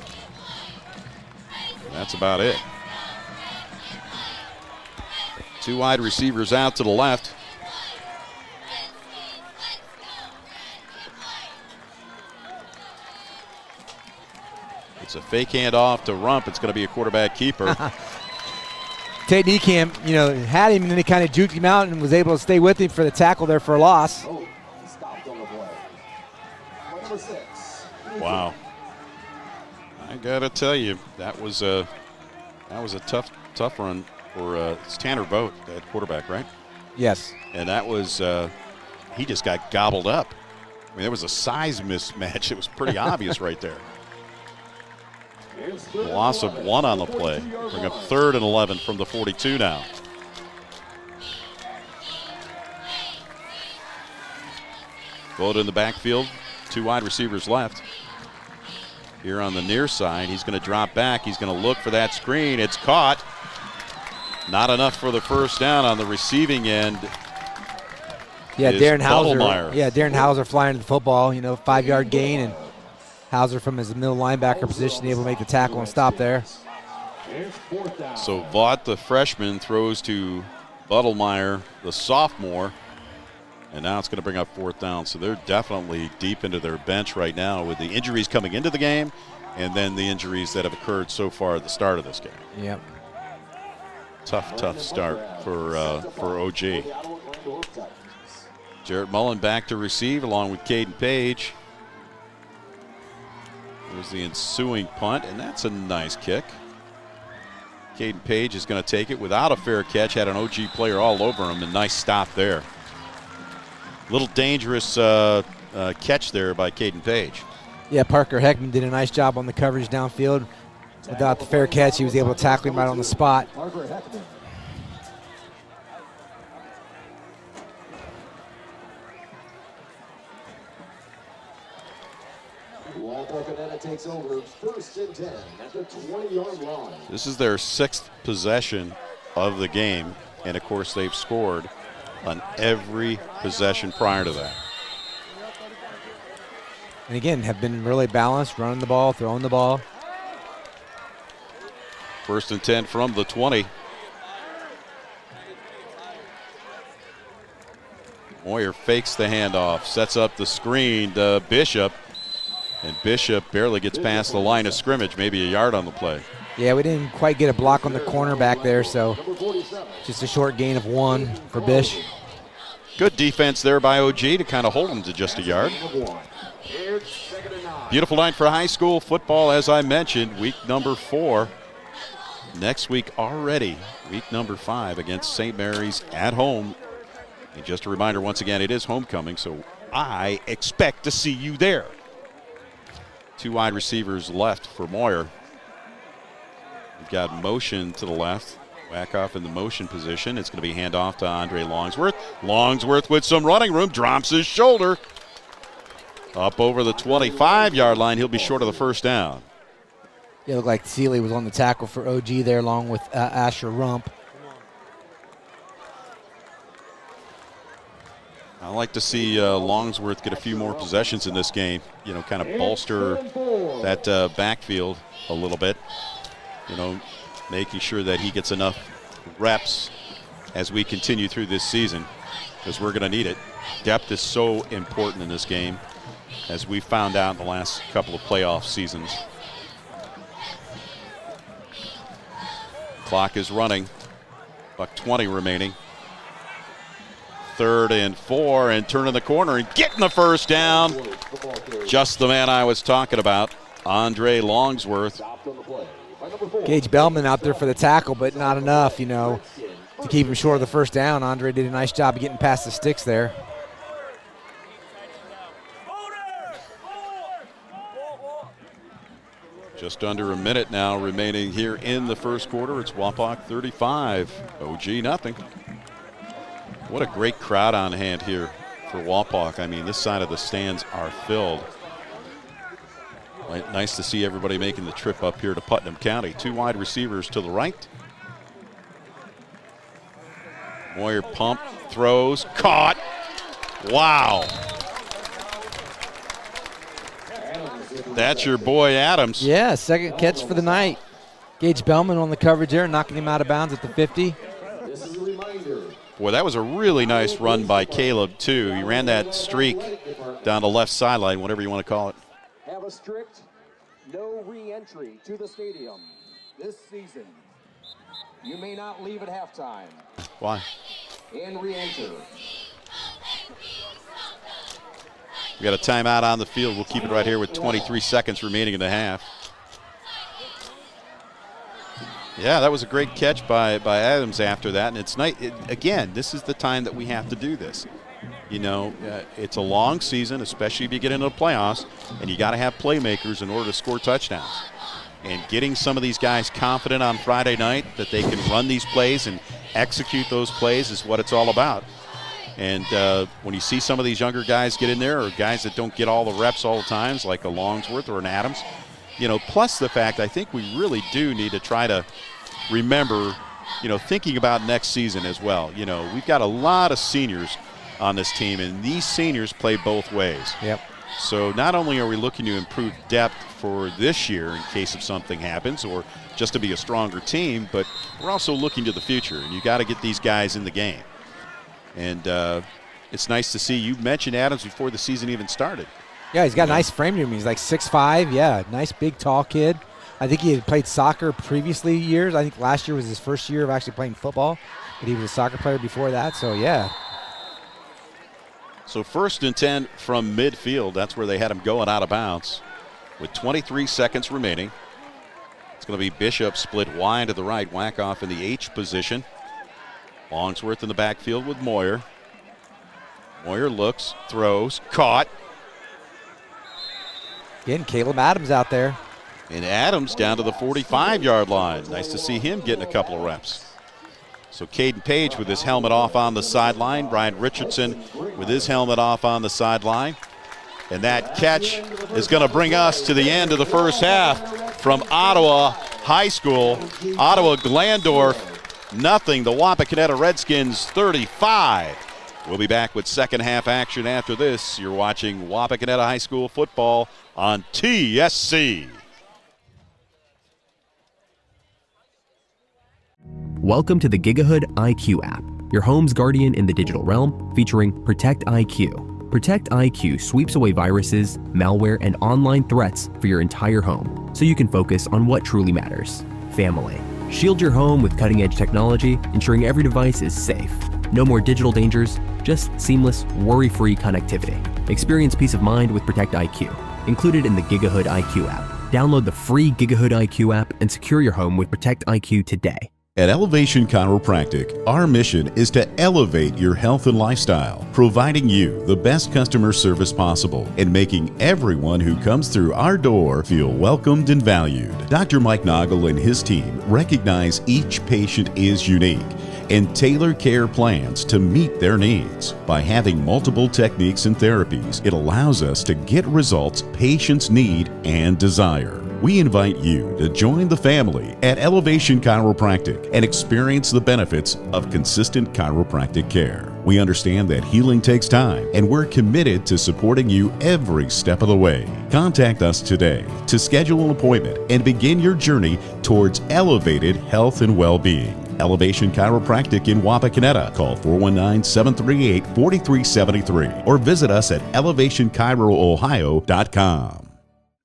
That's about it. 2 wide receivers out to the left. It's a fake handoff to Rump. It's going to be a quarterback keeper. Tate Niekamp, had him, and then he kind of juked him out and was able to stay with him for the tackle there for a loss. Wow. I got to tell you, that was a tough run for it's Tanner Vogt, that quarterback, right? Yes. And that was he just got gobbled up. I mean, there was a size mismatch. It was pretty obvious right there. Loss of 1 on the play. Bring up 3rd and 11 from the 42 now. Vogt in the backfield. 2 wide receivers left. Here on the near side, he's going to drop back. He's going to look for that screen. It's caught. Not enough for the first down on the receiving end. Yeah, Darren Hauser. Buttlemeier. Yeah, Darren Hauser flying the football. 5-yard gain, and Hauser from his middle linebacker position able to make the tackle and stop there. So Vaught, the freshman, throws to Buttlemeier, the sophomore. And now it's going to bring up 4th down. So they're definitely deep into their bench right now with the injuries coming into the game and then the injuries that have occurred so far at the start of this game. Yep. Tough start for OG. Jarrett Mullen back to receive along with Caden Page. There's the ensuing punt, and that's a nice kick. Caden Page is going to take it without a fair catch. Had an OG player all over him. A nice stop there. Little dangerous catch there by Caden Page. Yeah, Parker Heckman did a nice job on the coverage downfield. Without the fair catch, he was able to tackle him right on the spot. Wapakoneta takes over 1st and 10 at the 20-yard line. This is their 6th possession of the game, and of course they've scored on every possession prior to that. And again, have been really balanced, running the ball, throwing the ball. 1st and 10 from the 20. Moyer fakes the handoff, sets up the screen to Bishop, and Bishop barely gets past the line of scrimmage, maybe a yard on the play. Yeah, we didn't quite get a block on the corner back there, so just a short gain of 1 for Bish. Good defense there by OG to kind of hold him to just a yard. Beautiful night for high school football, as I mentioned, week number 4. Next week already, week number 5 against St. Mary's at home. And just a reminder, once again, it is homecoming, so I expect to see you there. 2 wide receivers left for Moyer. We've got motion to the left. Wackoff in the motion position. It's going to be handoff to Andre Longsworth. Longsworth with some running room, drops his shoulder. Up over the 25-yard line. He'll be short of the first down. Yeah, it looked like Seeley was on the tackle for OG there along with Asher Rump. I like to see Longsworth get a few more possessions in this game, you know, kind of bolster that backfield a little bit, you know, making sure that he gets enough reps as we continue through this season, because we're going to need it. Depth is so important in this game, as we found out in the last couple of playoff seasons. Clock is running, $1:20 remaining. 3rd and 4, and turning the corner and getting the first down. Just the man I was talking about, Andre Longsworth. Gage Bellman out there for the tackle, but not enough, you know, to keep him short of the first down. Andre did a nice job of getting past the sticks there. Just under a minute now remaining here in the first quarter. It's Wapak 35, OG nothing. What a great crowd on hand here for Wapak. I mean, this side of the stands are filled. Nice to see everybody making the trip up here to Putnam County. 2 wide receivers to the right. Moyer pump, throws, caught. Wow. That's your boy Adams. Yeah, 2nd catch for the night. Gage Bellman on the coverage there, knocking him out of bounds at the 50. Boy, that was a really nice run by Caleb, too. He ran that streak down the left sideline, whatever you want to call it. Have a strict no re-entry to the stadium this season. You may not leave at halftime. Why? And re-enter. We got a timeout on the field. We'll keep it right here with 23 seconds remaining in the half. Yeah, that was a great catch by Adams after that. And it's nice. Again, this is the time that we have to do this. You know, it's a long season, especially if you get into the playoffs, and you got to have playmakers in order to score touchdowns. And getting some of these guys confident on Friday night that they can run these plays and execute those plays is what it's all about. And when you see some of these younger guys get in there, or guys that don't get all the reps all the times, like a Longsworth or an Adams, you know, plus the fact I think we really do need to try to remember, you know, thinking about next season as well. You know, we've got a lot of seniors on this team, and these seniors play both ways. Yep. So not only are we looking to improve depth for this year in case if something happens, or just to be a stronger team, but we're also looking to the future, and you got to get these guys in the game. And it's nice to see. You mentioned Adams before the season even started. Yeah, he's got a nice frame to him. He's like 6'5", yeah, nice big tall kid. I think he had played soccer previously years. I think last year was his first year of actually playing football, but he was a soccer player before that, so yeah. So 1st and 10 from midfield. That's where they had him going out of bounds. with 23 seconds remaining. It's going to be Bishop split wide to the right, Wackoff in the H position. Longsworth in the backfield with Moyer. Moyer looks, throws, caught. Again, Caleb Adams out there. And Adams down to the 45-yard line. Nice to see him getting a couple of reps. So Caden Page with his helmet off on the sideline. Brian Richardson with his helmet off on the sideline. And that catch is going to bring us to the end of the first half from Ottawa High School. Ottawa Glandorf, nothing. The Wapakoneta Redskins, 35. We'll be back with second half action after this. You're watching Wapakoneta High School football on TSC. Welcome to the Gigahood IQ app, your home's guardian in the digital realm, featuring Protect IQ. Protect IQ sweeps away viruses, malware, and online threats for your entire home, so you can focus on what truly matters: family. Shield your home with cutting-edge technology, ensuring every device is safe. No more digital dangers, just seamless, worry-free connectivity. Experience peace of mind with Protect IQ, included in the Gigahood IQ app. Download the free Gigahood IQ app and secure your home with Protect IQ today. At Elevation Chiropractic, our mission is to elevate your health and lifestyle, providing you the best customer service possible and making everyone who comes through our door feel welcomed and valued. Dr. Mike Noggle and his team recognize each patient is unique and tailor care plans to meet their needs. By having multiple techniques and therapies, it allows us to get results patients need and desire. We invite you to join the family at Elevation Chiropractic and experience the benefits of consistent chiropractic care. We understand that healing takes time, and we're committed to supporting you every step of the way. Contact us today to schedule an appointment and begin your journey towards elevated health and well-being. Elevation Chiropractic in Wapakoneta. Call 419-738-4373 or visit us at elevationchiroohio.com.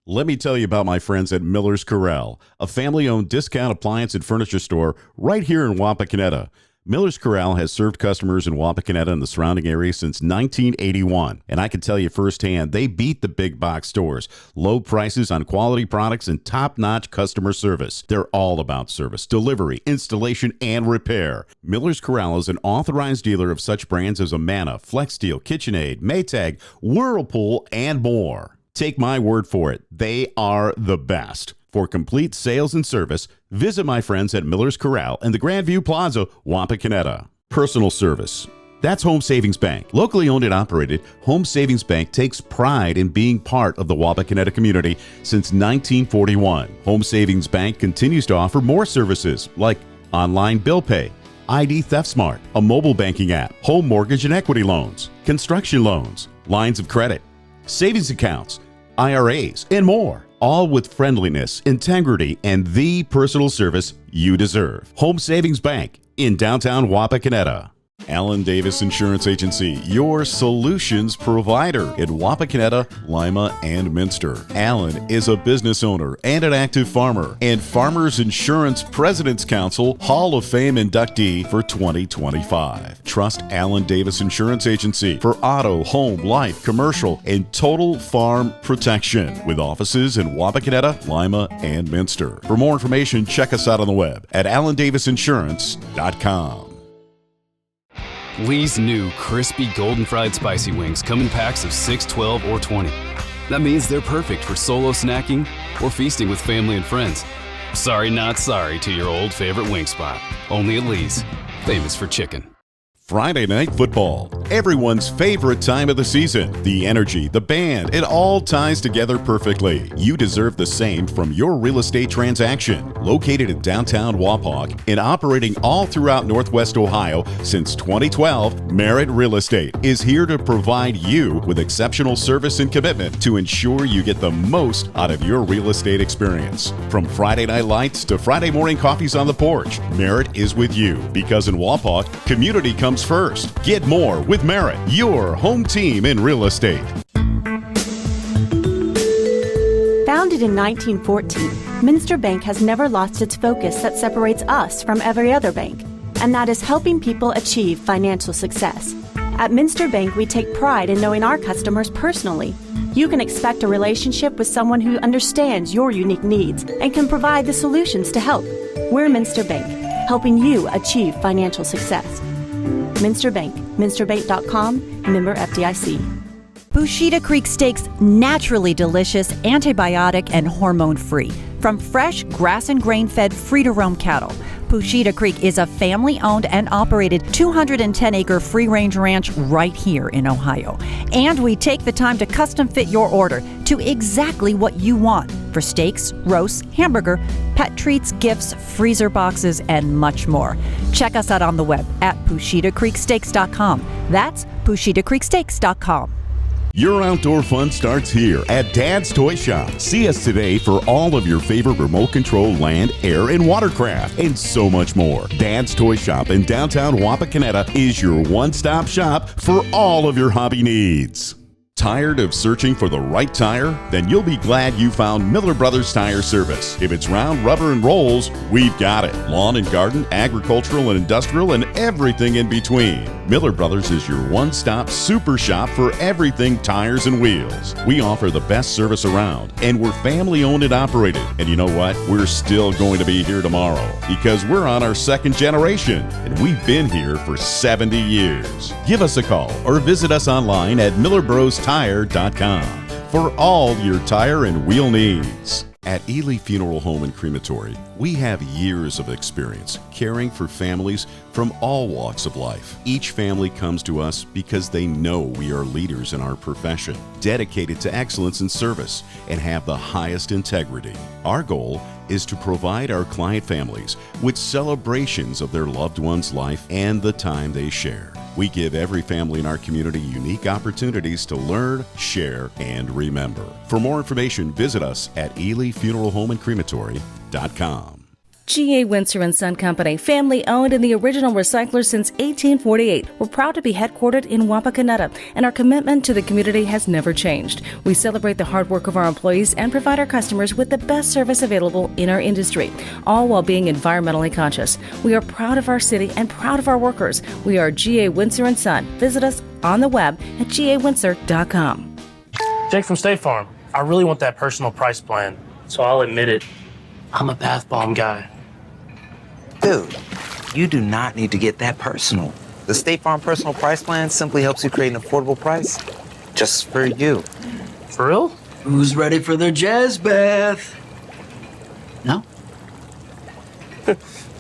Let me tell you about my friends at Miller's Corral, a family-owned discount appliance and furniture store right here in Wapakoneta. Miller's Corral has served customers in Wapakoneta and the surrounding area since 1981, and I can tell you firsthand, they beat the big box stores. Low prices on quality products and top-notch customer service. They're all about service, delivery, installation, and repair. Miller's Corral is an authorized dealer of such brands as Amana, FlexSteel, KitchenAid, Maytag, Whirlpool, and more. Take my word for it, they are the best. For complete sales and service, visit my friends at Miller's Corral in the Grandview Plaza, Wapakoneta. Personal service. That's Home Savings Bank. Locally owned and operated, Home Savings Bank takes pride in being part of the Wapakoneta community since 1941. Home Savings Bank continues to offer more services like online bill pay, ID Theft Smart, a mobile banking app, home mortgage and equity loans, construction loans, lines of credit, savings accounts, IRAs, and more. All with friendliness, integrity, and the personal service you deserve. Home Savings Bank in downtown Wapakoneta. Alan Davis Insurance Agency, your solutions provider in Wapakoneta, Lima, and Minster. Alan is a business owner and an active farmer and Farmers Insurance President's Council Hall of Fame inductee for 2025. Trust Alan Davis Insurance Agency for auto, home, life, commercial, and total farm protection with offices in Wapakoneta, Lima, and Minster. For more information, check us out on the web at alandavisinsurance.com. Lee's new crispy golden fried spicy wings come in packs of 6, 12, or 20. That means they're perfect for solo snacking or feasting with family and friends. Sorry, not sorry to your old favorite wing spot. Only at Lee's, famous for chicken. Friday Night Football, everyone's favorite time of the season. The energy, the band, it all ties together perfectly. You deserve the same from your real estate transaction. Located in downtown Wapak and operating all throughout Northwest Ohio since 2012, Merritt Real Estate is here to provide you with exceptional service and commitment to ensure you get the most out of your real estate experience. From Friday night lights to Friday morning coffees on the porch, Merritt is with you because in Wapak, community comes first. Get more with Merritt, your home team in real estate. Founded in 1914, Minster Bank has never lost its focus that separates us from every other bank, and that is helping people achieve financial success. At Minster Bank, we take pride in knowing our customers personally. You can expect a relationship with someone who understands your unique needs and can provide the solutions to help. We're Minster Bank, helping you achieve financial success. Minster Bank, minsterbank.com, member FDIC. Buckeye Creek Steaks, naturally delicious, antibiotic, and hormone-free. From fresh, grass and grain-fed, free-to-roam cattle. Buckeye Creek is a family-owned and operated 210-acre free-range ranch right here in Ohio. And we take the time to custom-fit your order to exactly what you want for steaks, roasts, hamburger, pet treats, gifts, freezer boxes, and much more. Check us out on the web at PushitaCreekSteaks.com. That's PushitaCreekSteaks.com. Your outdoor fun starts here at Dad's Toy Shop. See us today for all of your favorite remote control land, air, and watercraft, and so much more. Dad's Toy Shop in downtown Wapakoneta is your one-stop shop for all of your hobby needs. Tired of searching for the right tire? Then you'll be glad you found Miller Brothers Tire Service. If it's round, rubber, and rolls, we've got it. Lawn and garden, agricultural and industrial, and everything in between. Miller Brothers is your one-stop super shop for everything tires and wheels. We offer the best service around, and we're family-owned and operated. And you know what? We're still going to be here tomorrow because we're on our second generation, and we've been here for 70 years. Give us a call or visit us online at millerbrostoTire.com for all your tire and wheel needs. At Ely Funeral Home and Crematory, we have years of experience caring for families from all walks of life. Each family comes to us because they know we are leaders in our profession, dedicated to excellence in service, and have the highest integrity. Our goal is to provide our client families with celebrations of their loved one's life and the time they share. We give every family in our community unique opportunities to learn, share, and remember. For more information, visit us at EelyFuneralHomeAndCrematory.com. G.A. Windsor & Son Company, family owned and the original recycler since 1848. We're proud to be headquartered in Wapakoneta, and our commitment to the community has never changed. We celebrate the hard work of our employees and provide our customers with the best service available in our industry, all while being environmentally conscious. We are proud of our city and proud of our workers. We are G.A. Windsor & Son. Visit us on the web at gawindsor.com. Jake from State Farm. I really want that personal price plan, so I'll admit it. I'm a bath bomb guy. Dude, you do not need to get that personal. The State Farm Personal Price Plan simply helps you create an affordable price just for you. For real? Who's ready for their jazz bath? No?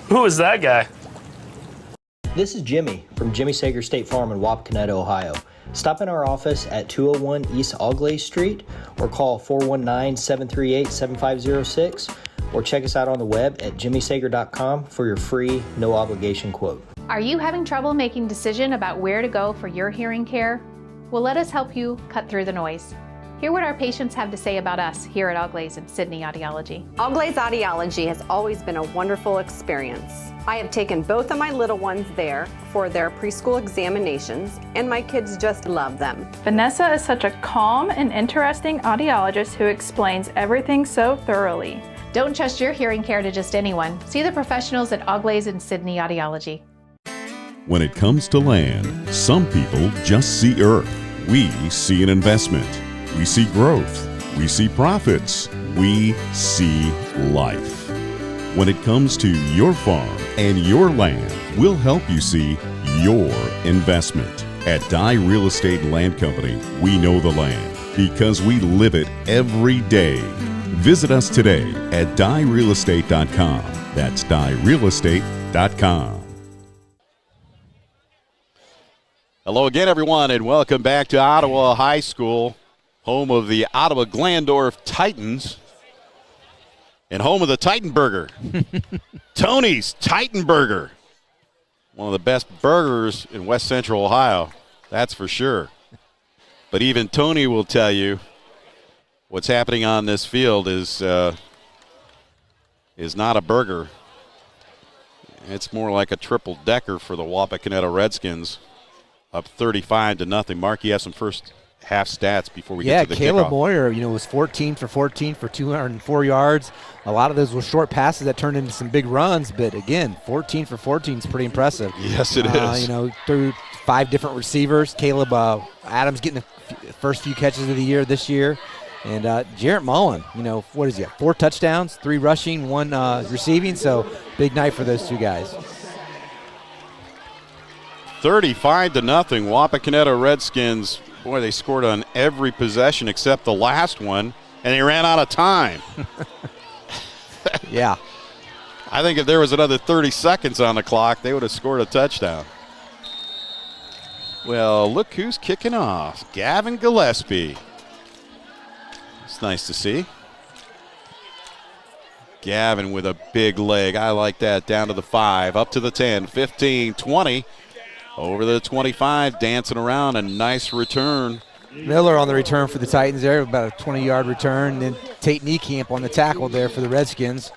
Who is that guy? This is Jimmy from Jimmy Sager State Farm in Wapakoneta, Ohio. Stop in our office at 201 East Augley Street or call 419-738-7506 or check us out on the web at jimmysager.com for your free, no-obligation quote. Are you having trouble making a decision about where to go for your hearing care? Well, let us help you cut through the noise. Hear what our patients have to say about us here at Augley's and Sydney Audiology. Augley's Audiology has always been a wonderful experience. I have taken both of my little ones there for their preschool examinations, and my kids just love them. Vanessa is such a calm and interesting audiologist who explains everything so thoroughly. Don't trust your hearing care to just anyone. See the professionals at Augley's and Sydney Audiology. When it comes to land, some people just see earth. We see an investment. We see growth. We see profits. We see life. When it comes to your farm and your land, we'll help you see your investment. At Dye Real Estate Land Company, we know the land because we live it every day. Visit us today at dyerealestate.com. That's dyerealestate.com. Hello again, everyone, and welcome back to Ottawa High School, home of the Ottawa Glandorf Titans and home of the Titan Burger. Tony's Titan Burger. One of the best burgers in West Central Ohio, that's for sure. But even Tony will tell you what's happening on this field is not a burger. It's more like a triple-decker for the Wapakoneta Redskins, up 35-0. Mark, you have some first half stats before we get to the Caleb kickoff. Moyer, was 14 for 14 for 204 yards. A lot of those were short passes that turned into some big runs, but again, 14 for 14 is pretty impressive. Yes, it is. Through 5 different receivers. Caleb Adams getting the first few catches of the year this year. And Jarrett Mullen, what is he at? 4 touchdowns, 3 rushing, 1 receiving, so big night for those 2 guys. 35-0, Wapakoneta Redskins. Boy, they scored on every possession except the last one, and they ran out of time. Yeah. I think if there was another 30 seconds on the clock, they would have scored a touchdown. Well, look who's kicking off. Gavin Gillespie. It's nice to see. Gavin with a big leg. I like that. Down to the 5, up to the 10, 15, 20. Over the 25, dancing around. A nice return. Miller on the return for the Titans there, about a 20-yard return. And then Tate Niekamp on the tackle there for the Redskins.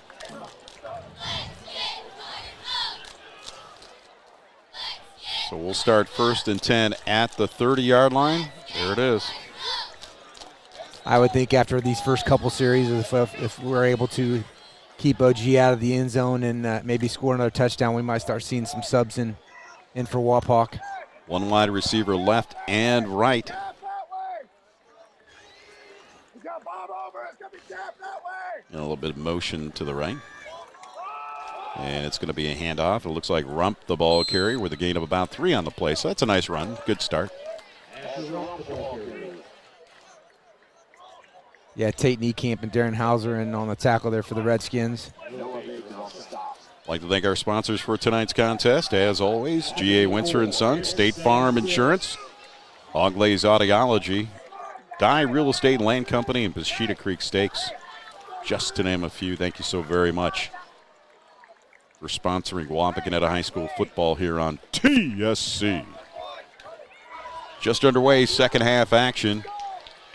So we'll start 1st and 10 at the 30-yard line. There it is. I would think after these first couple series, if we're able to keep OG out of the end zone and maybe score another touchdown, we might start seeing some subs in for Wapak. 1 wide receiver left and right. And a little bit of motion to the right. And it's going to be a handoff. It looks like Rump, the ball carrier, with a gain of about 3 on the play. So that's a nice run. Good start. Yeah, Tate Niekamp and Darren Hauser in on the tackle there for the Redskins. I'd like to thank our sponsors for tonight's contest. As always, G.A. Windsor & Son, State Farm Insurance, Oglaze Audiology, Dye Real Estate and Land Company, and Bashida Creek Steaks, just to name a few. Thank you so very much for sponsoring Wapakoneta High School football here on TSC. Just underway, second half action.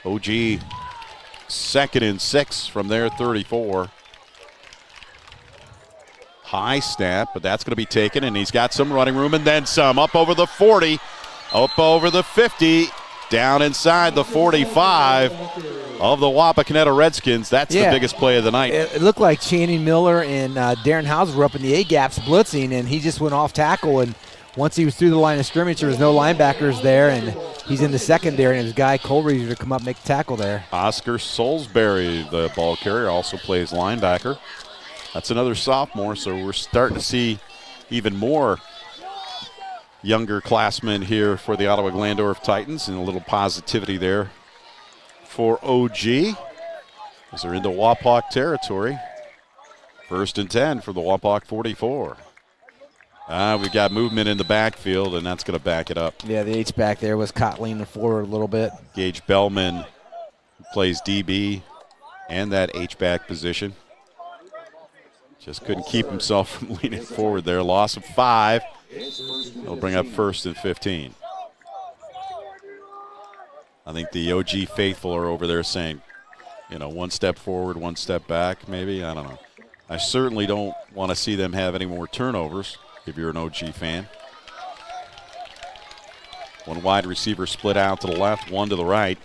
OG 2nd and 6 from their 34. High snap, but that's going to be taken, and he's got some running room and then some. Up over the 40, up over the 50, down inside the 45 of the Wapakoneta Redskins. That's the biggest play of the night. It looked like Channing Miller and Darren Hauser were up in the A-gaps blitzing, and he just went off tackle. And once he was through the line of scrimmage, there was no linebackers there, and he's in the secondary, and his guy Colby to come up and make the tackle there. Oscar Solsbury, the ball carrier, also plays linebacker. That's another sophomore, so we're starting to see even more younger classmen here for the Ottawa Glandorf Titans, and a little positivity there for OG as they're into Wapak territory. 1st and 10 for the Wapak 44. We've got movement in the backfield, and that's going to back it up. Yeah, the H-back there was caught leaning forward a little bit. Gage Bellman, who plays DB and that H-back position. Just couldn't keep himself from leaning forward there. Loss of 5. It'll bring up 1st and 15. I think the OG faithful are over there saying, 1 step forward, 1 step back, maybe. I don't know. I certainly don't want to see them have any more turnovers if you're an OG fan. 1 wide receiver split out to the left, 1 to the right.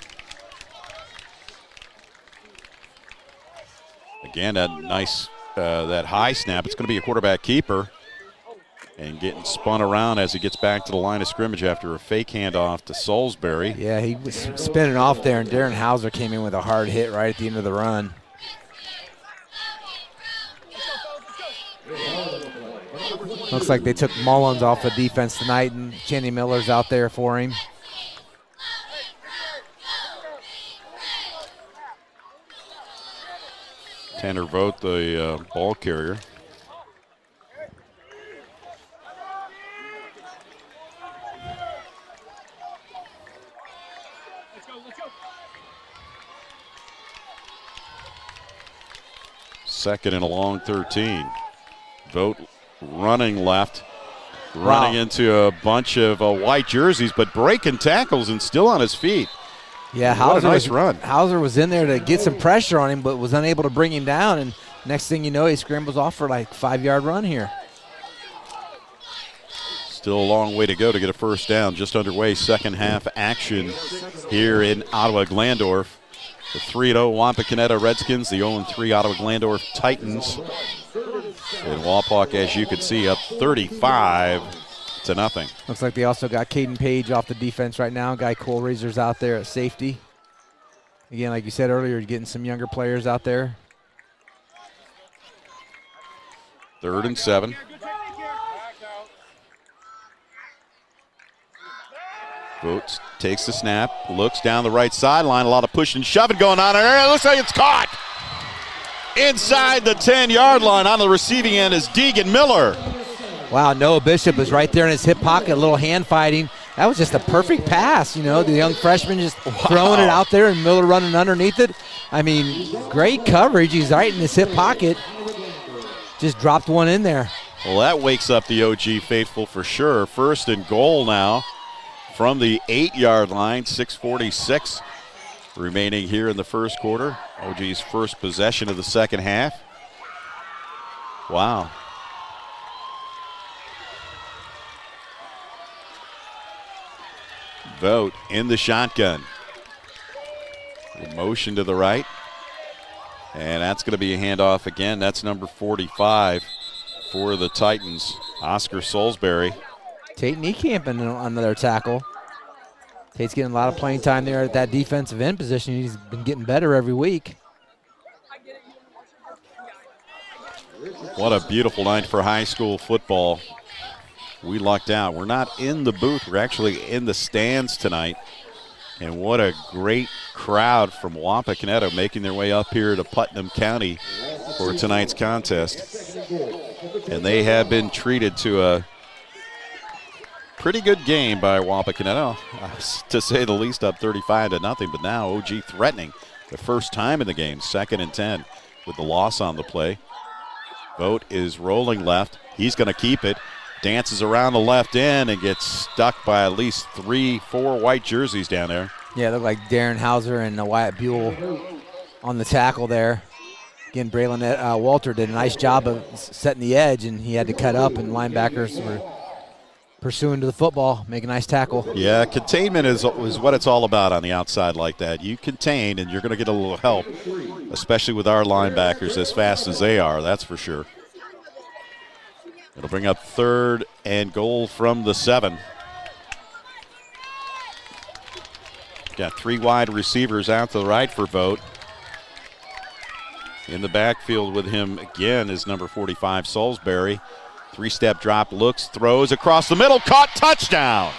Again, that nice that high snap. It's going to be a quarterback keeper. And getting spun around as he gets back to the line of scrimmage after a fake handoff to Salisbury. Yeah, he was spinning off there, and Darren Hauser came in with a hard hit right at the end of the run. Looks like they took Mullins off the defense tonight, and Channing Miller's out there for him. Tanner Vogt, the ball carrier. Second and a long 13. Vogt running left, running into a bunch of white jerseys, but breaking tackles and still on his feet. Yeah, what a nice run. Hauser was in there to get some pressure on him, but was unable to bring him down. And next thing you know, he scrambles off for like a 5-yard run here. Still a long way to go to get a first down. Just underway, second half action here in Ottawa Glandorf. The 3-0 Wapakoneta Redskins, the 0-3 Ottawa Glandorf Titans. And Wapak, as you can see, up 35-0. Looks like they also got Caden Page off the defense right now. Guy Kohlraiser's out there at safety. Again, like you said earlier, you're getting some younger players out there. 3rd and 7. Vogt takes the snap, looks down the right sideline. A lot of pushing and shoving going on there. It looks like it's caught. Inside the 10-yard line on the receiving end is Deegan Miller. Wow, Noah Bishop is right there in his hip pocket, a little hand fighting. That was just a perfect pass, you know, the young freshman just throwing it out there and Miller running underneath it. I mean, great coverage. He's right in his hip pocket. Just dropped one in there. Well, that wakes up the OG faithful for sure. 1st and goal now from the 8-yard line, 6:46 remaining here in the first quarter. OG's first possession of the second half. Wow. Vogt in the shotgun. Motion to the right. And that's going to be a handoff again. That's number 45 for the Titans, Oscar Salisbury. Tate Niekamp on their tackle. Tate's getting a lot of playing time there at that defensive end position. He's been getting better every week. What a beautiful night for high school football. We lucked out. We're not in the booth. We're actually in the stands tonight. And what a great crowd from Wapakoneta making their way up here to Putnam County for tonight's contest. And they have been treated to a pretty good game by Wapakoneta, to say the least, up 35-0. But now OG threatening the first time in the game, 2nd and 10 with the loss on the play. Vogt is rolling left. He's going to keep it. Dances around the left end and gets stuck by at least 3-4 white jerseys down there. Yeah, look like Darren Hauser and Wyatt Buell on the tackle there. Again, Braylon Walter did a nice job of setting the edge, and he had to cut up, and linebackers were pursuing to the football, make a nice tackle. Yeah, containment is what it's all about on the outside like that. You contain, and you're going to get a little help, especially with our linebackers as fast as they are, that's for sure. It'll bring up 3rd and goal from the 7. Got 3 wide receivers out to the right for Vogt. In the backfield with him again is number 45, Salisbury. 3-step drop, looks, throws across the middle, caught, touchdown.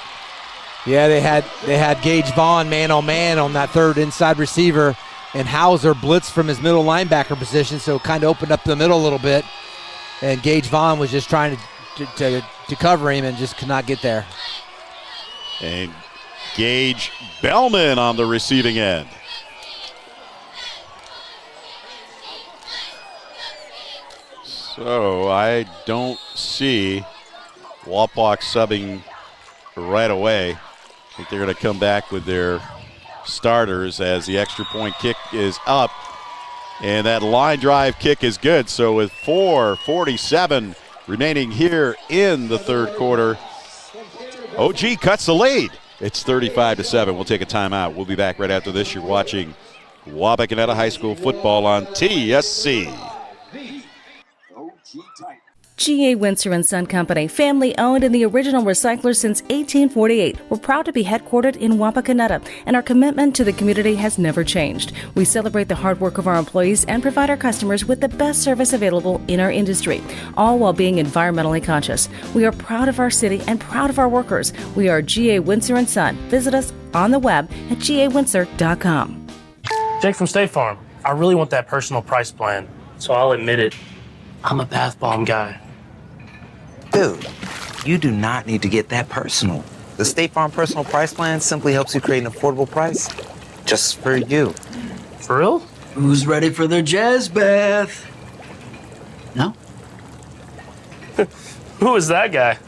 Yeah, they had Gage Vaughn man-on-man on that 3rd inside receiver, and Hauser blitzed from his middle linebacker position, so kind of opened up the middle a little bit. And Gage Vaughn was just trying to cover him and just could not get there. And Gage Bellman on the receiving end. So I don't see Wapak subbing right away. I think they're going to come back with their starters as the extra point kick is up. And that line drive kick is good. So with 4:47 remaining here in the third quarter, OG cuts the lead. It's 35-7. We'll take a timeout. We'll be back right after this. You're watching Wapakoneta High School football on TSC. G.A. Windsor & Son Company, family owned and the original recycler since 1848. We're proud to be headquartered in Wapakoneta, and our commitment to the community has never changed. We celebrate the hard work of our employees and provide our customers with the best service available in our industry, all while being environmentally conscious. We are proud of our city and proud of our workers. We are G.A. Windsor & Son. Visit us on the web at gawindsor.com. Jake from State Farm. I really want that personal price plan, so I'll admit it. I'm a bath bomb guy. Dude, you do not need to get that personal. The State Farm Personal Price Plan simply helps you create an affordable price just for you. For real? Who's ready for their jazz bath? No? Who is that guy?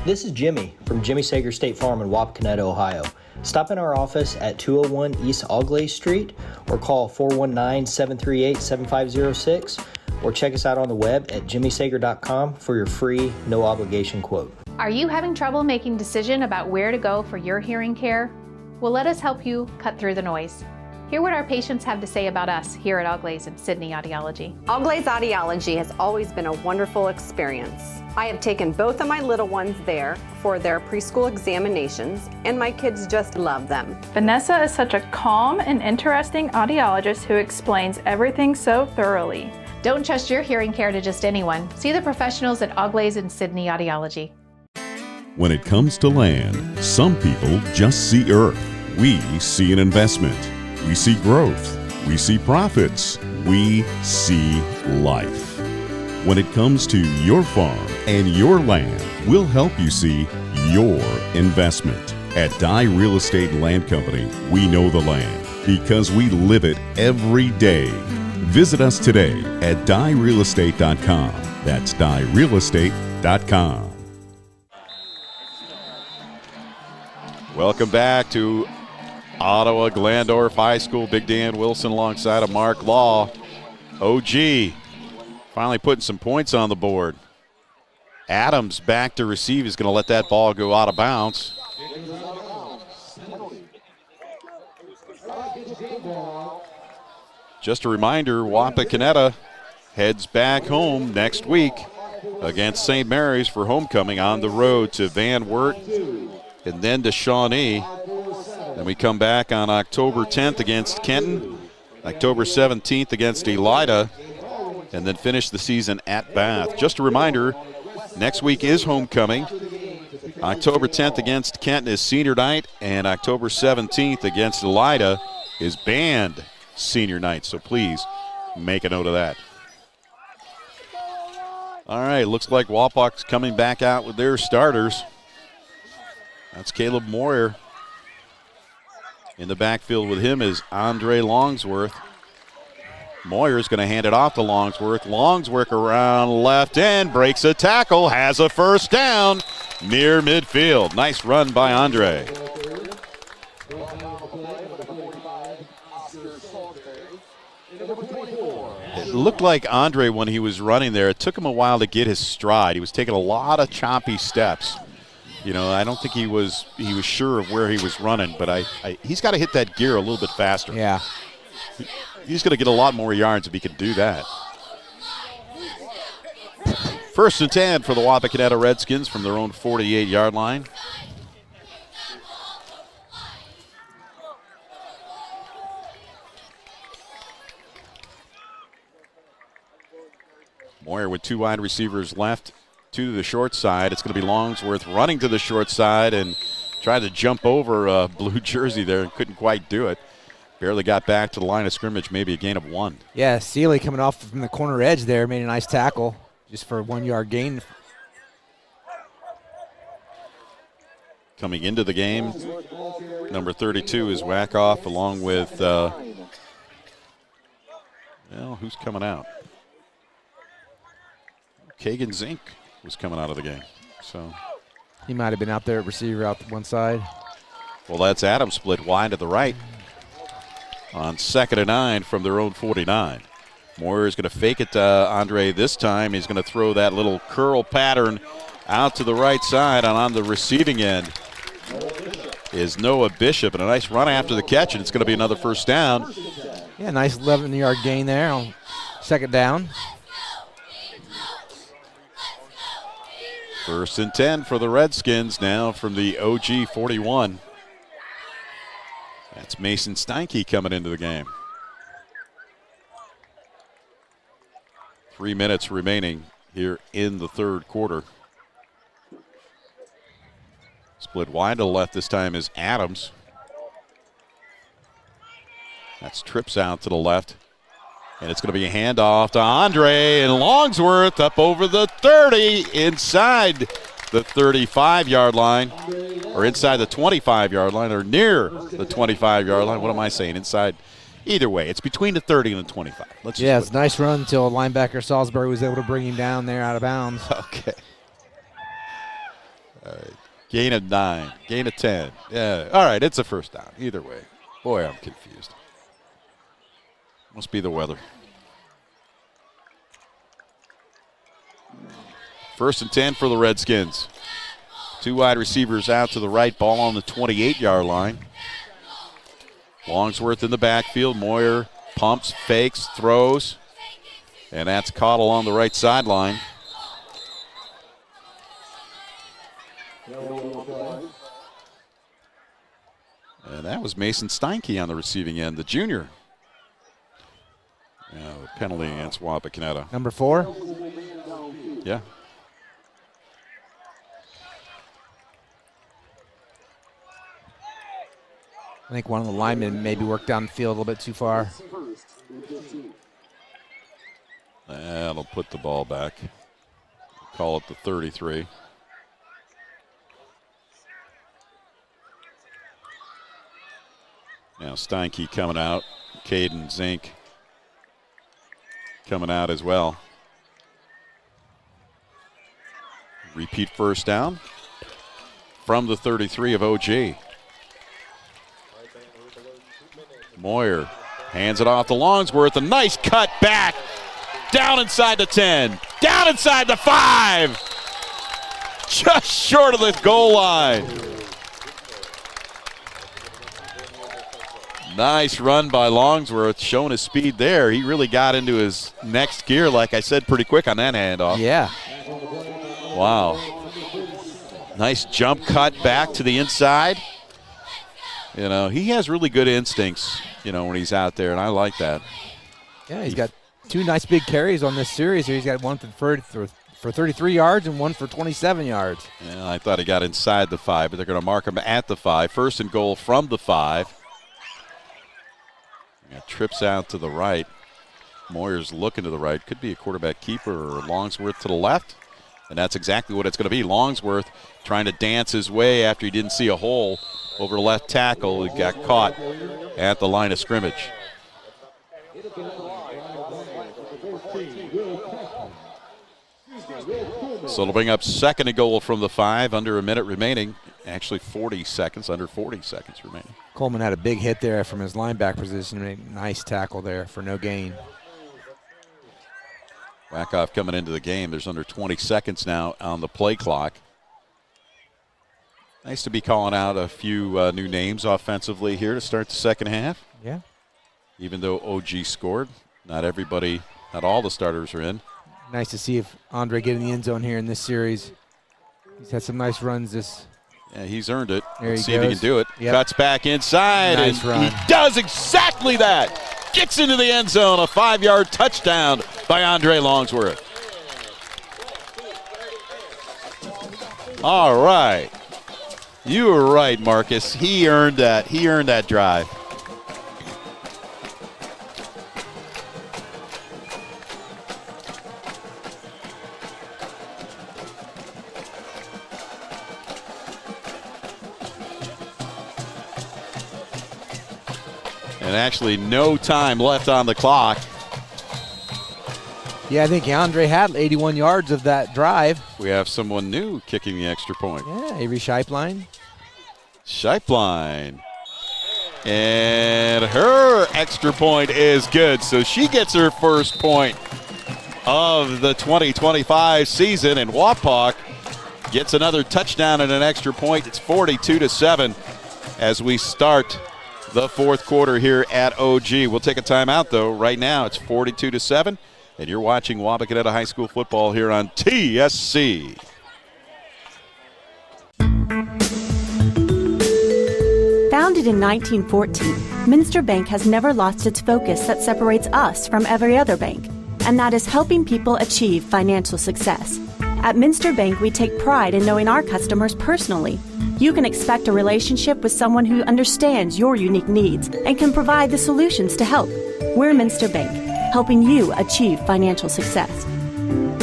This is Jimmy from Jimmy Sager State Farm in Wapakoneta, Ohio. Stop in our office at 201 East Augley Street or call 419-738-7506 or check us out on the web at jimmysager.com for your free, no-obligation quote. Are you having trouble making a decision about where to go for your hearing care? Well, let us help you cut through the noise. Hear what our patients have to say about us here at Oglaze and Sydney Audiology. Oglaze Audiology has always been a wonderful experience. I have taken both of my little ones there for their preschool examinations, and my kids just love them. Vanessa is such a calm and interesting audiologist who explains everything so thoroughly. Don't trust your hearing care to just anyone. See the professionals at Oglaze and Sydney Audiology. When it comes to land, some people just see earth. We see an investment. We see growth. We see profits. We see life. When it comes to your farm and your land, we'll help you see your investment. At Dye Real Estate Land Company, we know the land because we live it every day. Visit us today at dyerealestate.com. That's dyerealestate.com. Welcome back to Ottawa Glandorf High School. Big Dan Wilson alongside of Mark Law. OG finally putting some points on the board. Adams back to receive. He's going to let that ball go out of bounds. Just a reminder, Wapakoneta heads back home next week against St. Mary's for homecoming on the road to Van Wert and then to Shawnee. Then we come back on October 10th against Kenton, October 17th against Elida, and then finish the season at Bath. Just a reminder, next week is homecoming. October 10th against Kenton is senior night, and October 17th against Elida is band senior night. So please make a note of that. All right, looks like Wapak's coming back out with their starters. That's Caleb Moyer. In the backfield with him is Andre Longsworth. Moyer's going to hand it off to Longsworth. Longsworth around left end, breaks a tackle, has a first down near midfield. Nice run by Andre. It looked like Andre, when he was running there, it took him a while to get his stride. He was taking a lot of choppy steps. You know, I don't think he was sure of where he was running, but he's got to hit that gear a little bit faster. Yeah. He's going to get a lot more yards if he can do that. 1st and 10 for the Wapakoneta Redskins from their own 48-yard line. Moyer with two wide receivers left. Two to the short side. It's going to be Longsworth running to the short side and tried to jump over a blue jersey there and couldn't quite do it. Barely got back to the line of scrimmage, maybe a gain of 1. Yeah, Seeley coming off from the corner edge there made a nice tackle just for a 1-yard gain. Coming into the game, number 32 is Wackoff along with, who's coming out? Kagan Zink was coming out of the game. So he might have been out there at receiver out the one side. Well, that's Adams split wide to the right on 2nd and 9 from their own 49. Moyer is going to fake it to Andre this time. He's going to throw that little curl pattern out to the right side, and on the receiving end is Noah Bishop, and a nice run after the catch, and it's going to be another first down. Yeah, nice 11-yard gain there on 2nd down. 1st and 10 for the Redskins now from the OG 41. That's Mason Steinke coming into the game. 3 minutes remaining here in the 3rd quarter. Split wide to the left this time is Adams. That's trips out to the left. And it's going to be a handoff to Andre, and Longsworth up over the 30 inside the 35-yard line, or inside the 25-yard line, or near the 25-yard line. What am I saying? Inside. Either way, it's between the 30 and the 25. It's a nice run until linebacker Salisbury was able to bring him down there out of bounds. Okay. All right. Gain of 9, gain of 10. Yeah. All right, it's a first down. Either way. Boy, I'm confused. Must be the weather. 1st and 10 for the Redskins. Two wide receivers out to the right, ball on the 28-yard line. Longsworth in the backfield. Moyer pumps, fakes, throws, and that's caught along the right sideline. And that was Mason Steinke on the receiving end, the junior. The penalty against Wapakoneta. Number 4? Yeah. I think one of the linemen maybe worked down the field a little bit too far. That'll put the ball back. Call it the 33. Now Steinke coming out. Caden Zink coming out as well. Repeat first down from the 33 of OG. Moyer hands it off to Longsworth. A nice cut back. Down inside the 10. Down inside the 5. Just short of the goal line. Nice run by Longsworth, showing his speed there. He really got into his next gear, like I said, pretty quick on that handoff. Yeah. Wow. Nice jump cut back to the inside. You know, he has really good instincts, you know, when he's out there, and I like that. Yeah, he's got 2 nice big carries on this series. He's got one for 33 yards and one for 27 yards. Yeah, I thought he got inside the 5, but they're going to mark him at the 5. First and goal from the 5. Trips out to the right. Moyer's looking to the right. Could be a quarterback keeper or Longsworth to the left. And that's exactly what it's going to be. Longsworth trying to dance his way after he didn't see a hole over left tackle. He got caught at the line of scrimmage. So it'll bring up second and goal from the 5, under a minute remaining. Actually 40 seconds, under 40 seconds remaining. Coleman had a big hit there from his linebacker position. Nice tackle there for no gain. Wackoff coming into the game. There's under 20 seconds now on the play clock. Nice to be calling out a few new names offensively here to start the second half. Yeah. Even though OG scored, not all the starters are in. Nice to see if Andre get in the end zone here in this series. He's had some nice runs this. Yeah, he's earned it. Let's see if he can do it. Yep. Cuts back inside, nice and run. he does exactly that. Gets into the end zone, a 5-yard touchdown by Andre Longsworth. All right. You were right, Marcus. He earned that. He earned that drive. And actually no time left on the clock. Yeah, I think Andre had 81 yards of that drive. We have someone new kicking the extra point. Yeah, Avery Scheiplein. Scheiplein. And her extra point is good. So she gets her first point of the 2025 season. And Wapak gets another touchdown and an extra point. It's 42-7 as we start the fourth quarter here at OG. We'll take a timeout, though. Right now, it's 42-7, and you're watching Wapakoneta High School football here on TSC. Founded in 1914, Minster Bank has never lost its focus that separates us from every other bank, and that is helping people achieve financial success. At Minster Bank, we take pride in knowing our customers personally. You can expect a relationship with someone who understands your unique needs and can provide the solutions to help. We're Minster Bank, helping you achieve financial success.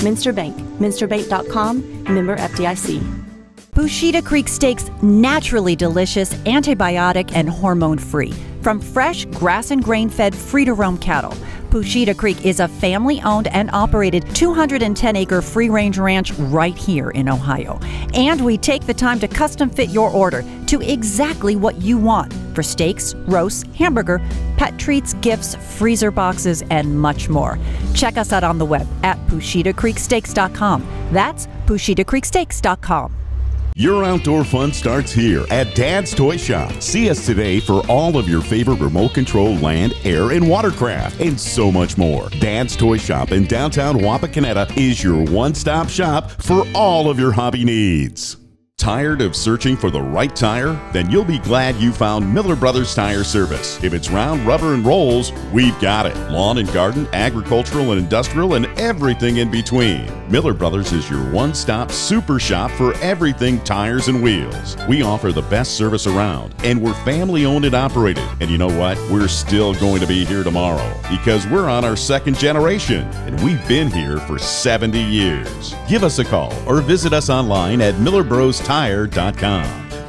Minster Bank, minsterbank.com, member FDIC. Bushita Creek Steaks, naturally delicious, antibiotic, and hormone-free. From fresh, grass and grain-fed, free-to-roam cattle. Bushita Creek is a family-owned and operated 210-acre free-range ranch right here in Ohio. And we take the time to custom-fit your order to exactly what you want for steaks, roasts, hamburger, pet treats, gifts, freezer boxes, and much more. Check us out on the web at PushitaCreekSteaks.com. That's PushitaCreekSteaks.com. Your outdoor fun starts here at Dad's Toy Shop. See us today for all of your favorite remote control land, air, and watercraft, and so much more. Dad's Toy Shop in downtown Wapakoneta is your one-stop shop for all of your hobby needs. Tired of searching for the right tire? Then you'll be glad you found Miller Brothers Tire Service. If it's round, rubber, and rolls, we've got it. Lawn and garden, agricultural and industrial, and everything in between. Miller Brothers is your one-stop super shop for everything tires and wheels. We offer the best service around, and we're family-owned and operated. And you know what? We're still going to be here tomorrow because we're on our second generation, and we've been here for 70 years. Give us a call or visit us online at millerbrostoTire.com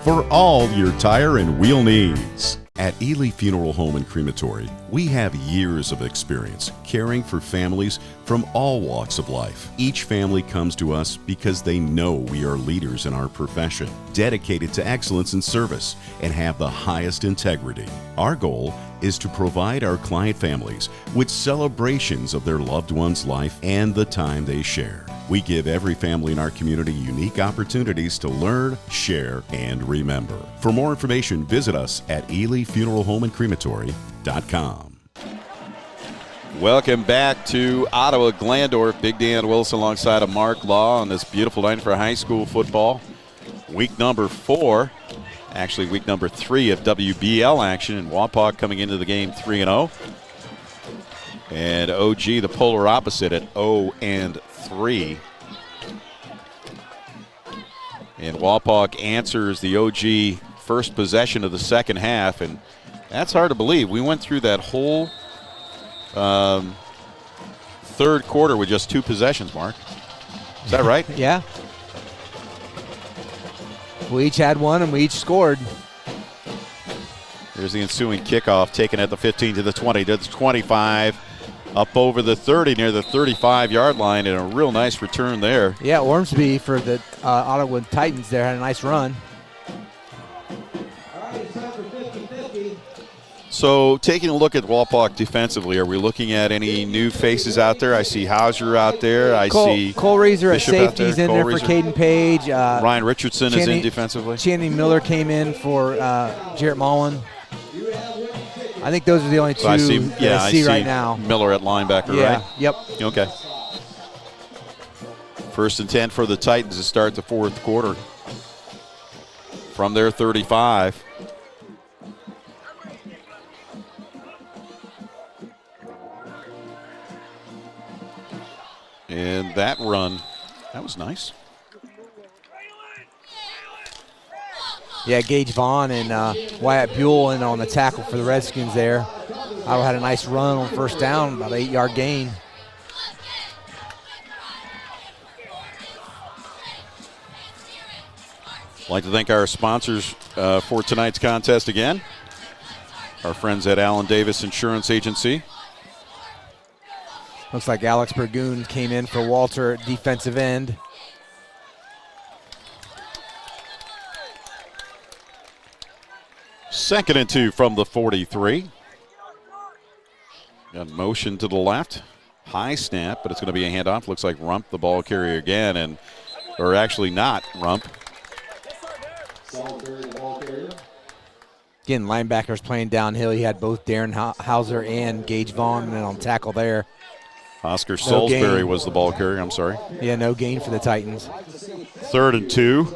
for all your tire and wheel needs. At Ely Funeral Home and Crematory, we have years of experience caring for families from all walks of life. Each family comes to us because they know we are leaders in our profession, dedicated to excellence in service, and have the highest integrity. Our goal is to provide our client families with celebrations of their loved one's life and the time they share. We give every family in our community unique opportunities to learn, share, and remember. For more information, visit us at EelyFuneralHomeAndCrematory.com. Welcome back to Ottawa Glandorf. Big Dan Wilson alongside of Mark Law on this beautiful night for high school football. Week number 4, actually week number 3 of WBL action, and Wapak coming into the game 3-0. And OG, the polar opposite, at 0-3. And Wapak answers the OG first possession of the second half, and that's hard to believe. We went through that whole third quarter with just 2 possessions, Mark. Is that right? Yeah. We each had one, and we each scored. Here's the ensuing kickoff, taken at the 15 to the 20 to the 25. Up over the 30, near the 35-yard line, and a real nice return there. Yeah, Ormsby for the Ottawa Titans there had a nice run. So taking a look at Wapak defensively, are we looking at any new faces out there? I see Hauser out there. I see Cole Reeser at Bishop safety's in there for Caden Page. Ryan Richardson is in defensively. Channing Miller came in for Jarrett Mullen. I think those are the only two I see right now. Miller at linebacker, right? Yep. Okay. 1st and 10 for the Titans to start the fourth quarter from their 35. And that run, that was nice. Yeah, Gage Vaughn and Wyatt Buell in on the tackle for the Redskins there. Ottawa had a nice run on first down, about an 8-yard gain. I'd like to thank our sponsors for tonight's contest again. Our friends at Allen Davis Insurance Agency. Looks like Alex Burgoon came in for Walter at defensive end. Second and 2 from the 43. Got motion to the left. High snap, but it's going to be a handoff. Looks like Rump, the ball carrier again, or actually not Rump. Again, linebackers playing downhill. He had both Darren Hauser and Gage Vaughn on tackle there. Oscar Salisbury was the ball carrier, I'm sorry. Yeah, no gain for the Titans. 3rd and 2.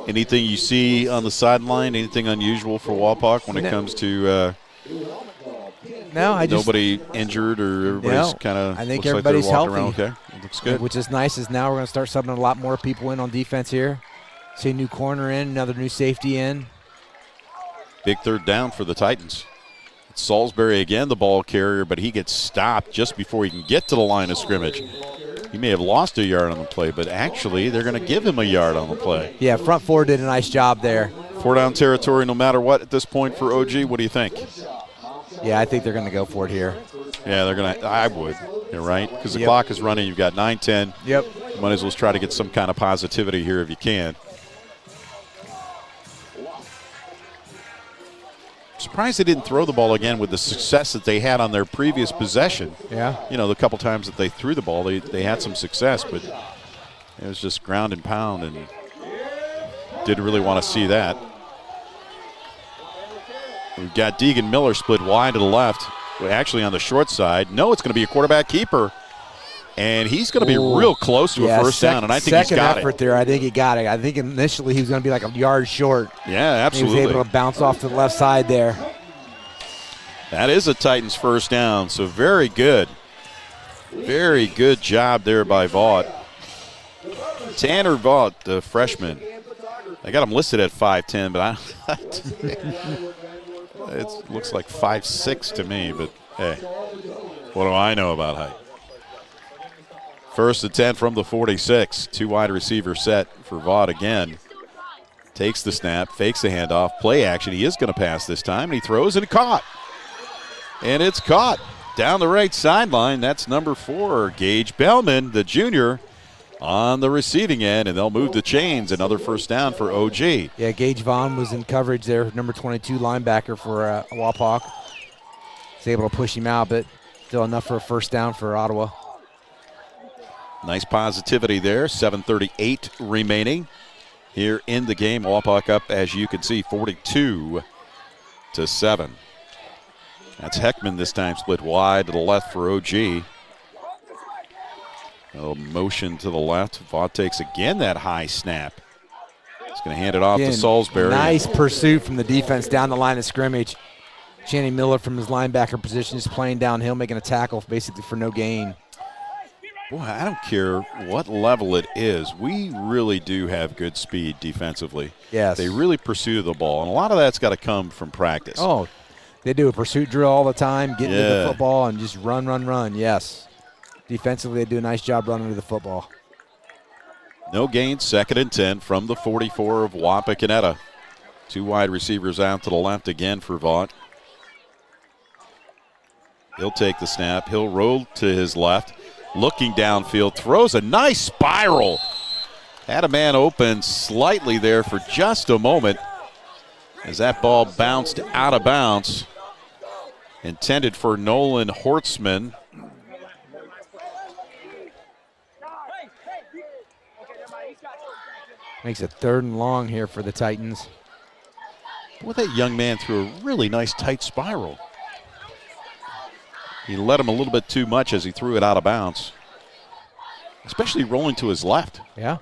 Anything you see on the sideline, anything unusual for Wapak when it comes to nobody injured or everybody's kind of I think looks everybody's like they're walking healthy. around okay? It looks good. Which is nice is now we're going to start subbing a lot more people in on defense here. See a new corner in, another new safety in. Big third down for the Titans. It's Salisbury again, the ball carrier, but he gets stopped just before he can get to the line of scrimmage. He may have lost a yard on the play, but actually they're going to give him a yard on the play. Yeah, front four did a nice job there. 4 down territory no matter what at this point for OG. What do you think? Yeah, I think they're going to go for it here. Yeah, they're going to. I would. You're right. Because the clock is running. You've got 9-10. Yep. You might as well try to get some kind of positivity here if you can. Surprised they didn't throw the ball again with the success that they had on their previous possession. Yeah. The couple times that they threw the ball, they had some success, but it was just ground and pound, and didn't really want to see that. We've got Deegan Miller split wide to the left, actually on the short side. No, it's going to be a quarterback keeper, and he's going to be real close to a first down, and I think he's got it. Second effort there, I think he got it. I think initially he was going to be like a yard short. Yeah, absolutely. He was able to bounce off to the left side there. That is a Titans first down, so very good. Very good job there by Vaught. Tanner Vaught, the freshman. I got him listed at 5'10", but it looks like 5'6" to me, but hey, what do I know about height? First and 10 from the 46. Two wide receiver set for Vaught again. Takes the snap, fakes the handoff, play action. He is going to pass this time, and he throws and caught. And it's caught down the right sideline. That's number 4, Gage Bellman, the junior, on the receiving end, and they'll move the chains. Another first down for OG. Yeah, Gage Vaughn was in coverage there, number 22 linebacker for Wapak. He's able to push him out, but still enough for a first down for Ottawa. Nice positivity there. 7:38 remaining here in the game. Wapak up, as you can see, 42-7. That's Heckman this time, split wide to the left for OG. A motion to the left. Vaught takes again that high snap. He's going to hand it off to Salisbury. Nice pursuit from the defense down the line of scrimmage. Channing Miller from his linebacker position is playing downhill, making a tackle basically for no gain. Boy, I don't care what level it is. We really do have good speed defensively. Yes. They really pursue the ball, and a lot of that's got to come from practice. Oh, they do a pursuit drill all the time, get into the football and just run, yes. Defensively, they do a nice job running to the football. No gain, 2nd and 10 from the 44 of Wapakoneta. Two wide receivers out to the left again for Vaught. He'll take the snap. He'll roll to his left. Looking downfield, throws a nice spiral. Had a man open slightly there for just a moment as that ball bounced out of bounds. Intended for Nolan Hortzman. Makes it 3rd and long here for the Titans. Boy, that young man threw a really nice tight spiral. He let him a little bit too much as he threw it out of bounds, especially rolling to his left. Yeah.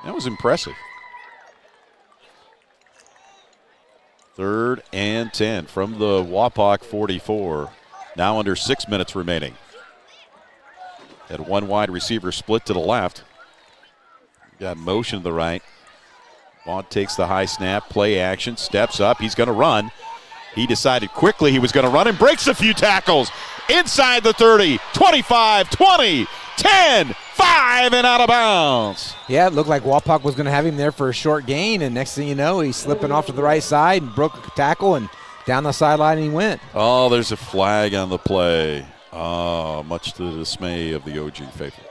That was impressive. 3rd and 10 from the Wapak 44. Now under 6 minutes remaining. Had one wide receiver split to the left. Got motion to the right. Vaught takes the high snap, play action, steps up. He's going to run. He decided quickly he was going to run and breaks a few tackles. Inside the 30, 25, 20, 10, 5, and out of bounds. Yeah, it looked like Wapak was going to have him there for a short gain, and next thing you know, he's slipping off to the right side and broke a tackle, and down the sideline he went. Oh, there's a flag on the play. Oh, much to the dismay of the OG faithful.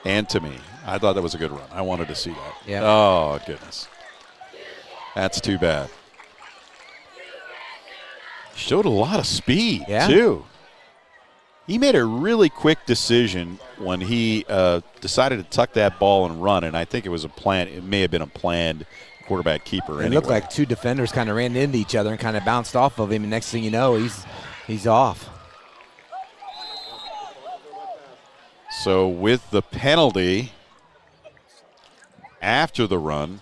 And to me. I thought that was a good run. I wanted to see that. Yeah. Oh, goodness. That's too bad. Showed a lot of speed, too. He made a really quick decision when he decided to tuck that ball and run, and I think it was a plan. It may have been a planned quarterback keeper. It looked like two defenders kind of ran into each other and kind of bounced off of him, and next thing you know, he's off. So with the penalty after the run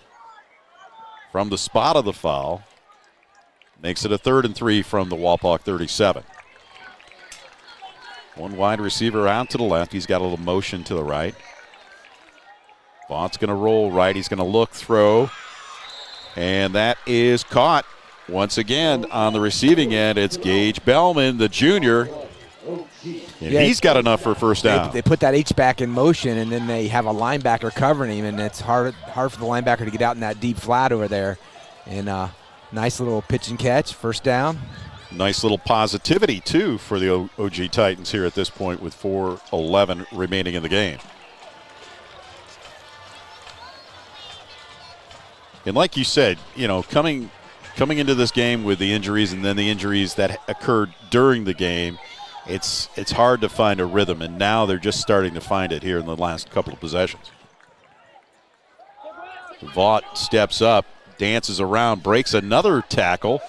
from the spot of the foul, makes it a 3rd and 3 from the Wapak 37. One wide receiver out to the left. He's got a little motion to the right. Vaught's going to roll right. He's going to look, throw, and that is caught. Once again on the receiving end, it's Gage Bellman, the junior. And he's got enough for a first down. They put that H-back in motion, and then they have a linebacker covering him, and it's hard for the linebacker to get out in that deep flat over there. And nice little pitch and catch, first down. Nice little positivity, too, for the OG Titans here at this point with 4:11 remaining in the game. And like you said, you know, coming coming into this game with the injuries and then the injuries that occurred during the game, it's hard to find a rhythm, and now they're just starting to find it here in the last couple of possessions. Vaught steps up, dances around, breaks another tackle,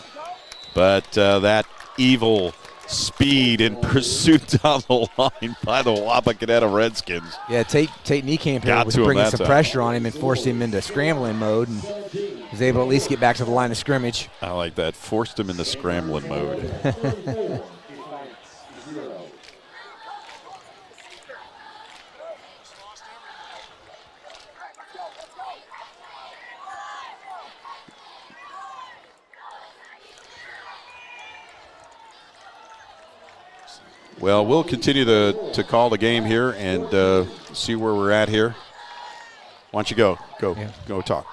but that evil speed in pursuit down the line by the Wapakoneta Redskins. Yeah, Tate Niekamp here was bringing some pressure on him and forced him into scrambling mode, and was able to at least get back to the line of scrimmage. I like that. Forced him into scrambling mode. Well, we'll continue to call the game here and see where we're at here. Why don't you go talk.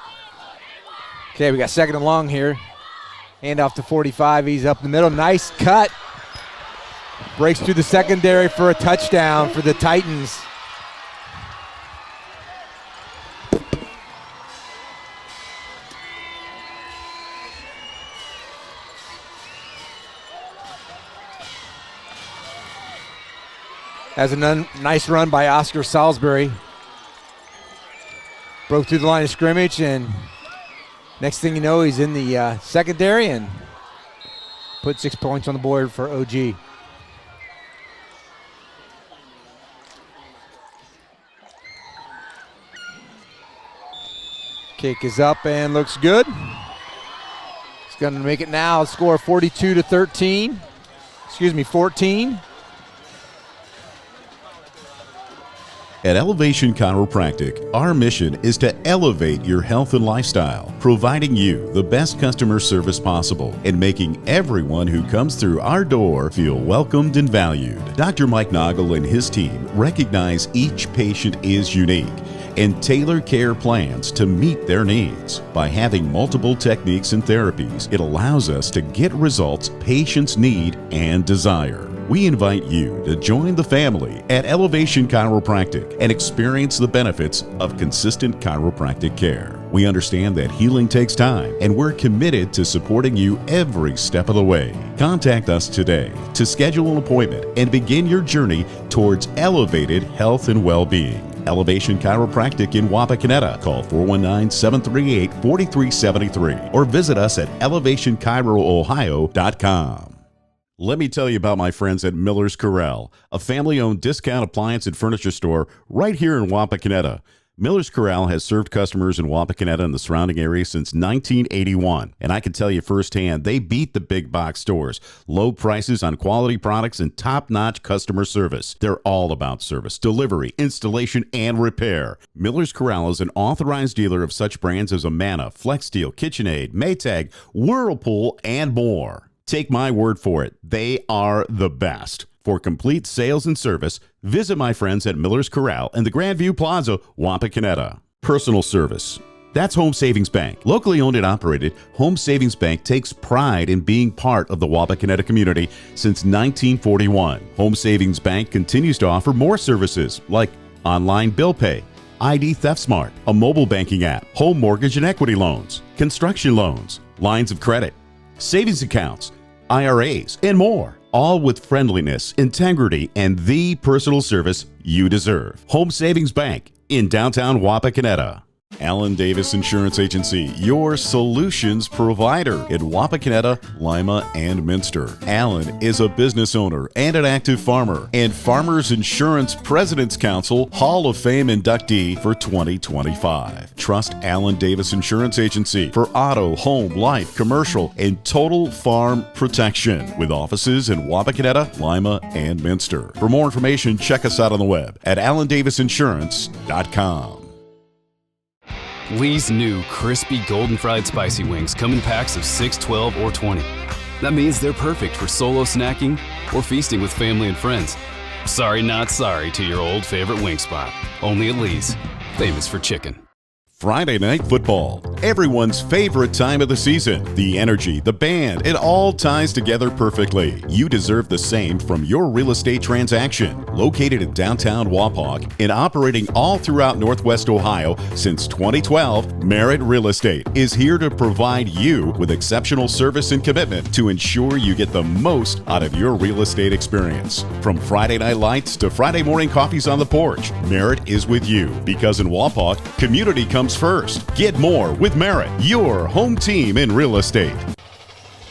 Okay, we got 2nd and long here. Hand off to 45. He's up the middle. Nice cut. Breaks through the secondary for a touchdown for the Titans. Has a nice run by Oscar Salisbury. Broke through the line of scrimmage, and next thing you know, he's in the secondary and put 6 points on the board for OG. Kick is up and looks good. He's going to make it now. Score 42-13. 14. At Elevation Chiropractic, our mission is to elevate your health and lifestyle, providing you the best customer service possible and making everyone who comes through our door feel welcomed and valued. Dr. Mike Noggle and his team recognize each patient is unique and tailor care plans to meet their needs. By having multiple techniques and therapies, it allows us to get results patients need and desire. We invite you to join the family at Elevation Chiropractic and experience the benefits of consistent chiropractic care. We understand that healing takes time, and we're committed to supporting you every step of the way. Contact us today to schedule an appointment and begin your journey towards elevated health and well-being. Elevation Chiropractic in Wapakoneta. Call 419-738-4373 or visit us at elevationchiroohio.com. Let me tell you about my friends at Miller's Corral, a family-owned discount appliance and furniture store right here in Wapakoneta. Miller's Corral has served customers in Wapakoneta and the surrounding area since 1981, and I can tell you firsthand, they beat the big box stores. Low prices on quality products and top-notch customer service. They're all about service, delivery, installation, and repair. Miller's Corral is an authorized dealer of such brands as Amana, FlexSteel, KitchenAid, Maytag, Whirlpool, and more. Take my word for it, they are the best. For complete sales and service, visit my friends at Miller's Corral in the Grandview Plaza, Wapakoneta. Personal service. That's Home Savings Bank. Locally owned and operated, Home Savings Bank takes pride in being part of the Wapakoneta community since 1941. Home Savings Bank continues to offer more services like online bill pay, ID Theft Smart, a mobile banking app, home mortgage and equity loans, construction loans, lines of credit, savings accounts, IRAs, and more, all with friendliness, integrity, and the personal service you deserve. Home Savings Bank in downtown Wapakoneta. Alan Davis Insurance Agency, your solutions provider in Wapakoneta, Lima, and Minster. Alan is a business owner and an active farmer and Farmers Insurance President's Council Hall of Fame inductee for 2025. Trust Alan Davis Insurance Agency for auto, home, life, commercial, and total farm protection with offices in Wapakoneta, Lima, and Minster. For more information, check us out on the web at allanddavisinsurance.com. Lee's new crispy golden fried spicy wings come in packs of 6, 12, or 20. That means they're perfect for solo snacking or feasting with family and friends. Sorry, not sorry to your old favorite wing spot. Only at Lee's, famous for chicken. Friday Night Football, everyone's favorite time of the season. The energy, the band, it all ties together perfectly. You deserve the same from your real estate transaction. Located in downtown Wapak and operating all throughout Northwest Ohio since 2012, Merritt Real Estate is here to provide you with exceptional service and commitment to ensure you get the most out of your real estate experience. From Friday night lights to Friday morning coffees on the porch, Merritt is with you because in Wapak, community comes first. Get more with Merritt, your home team in real estate.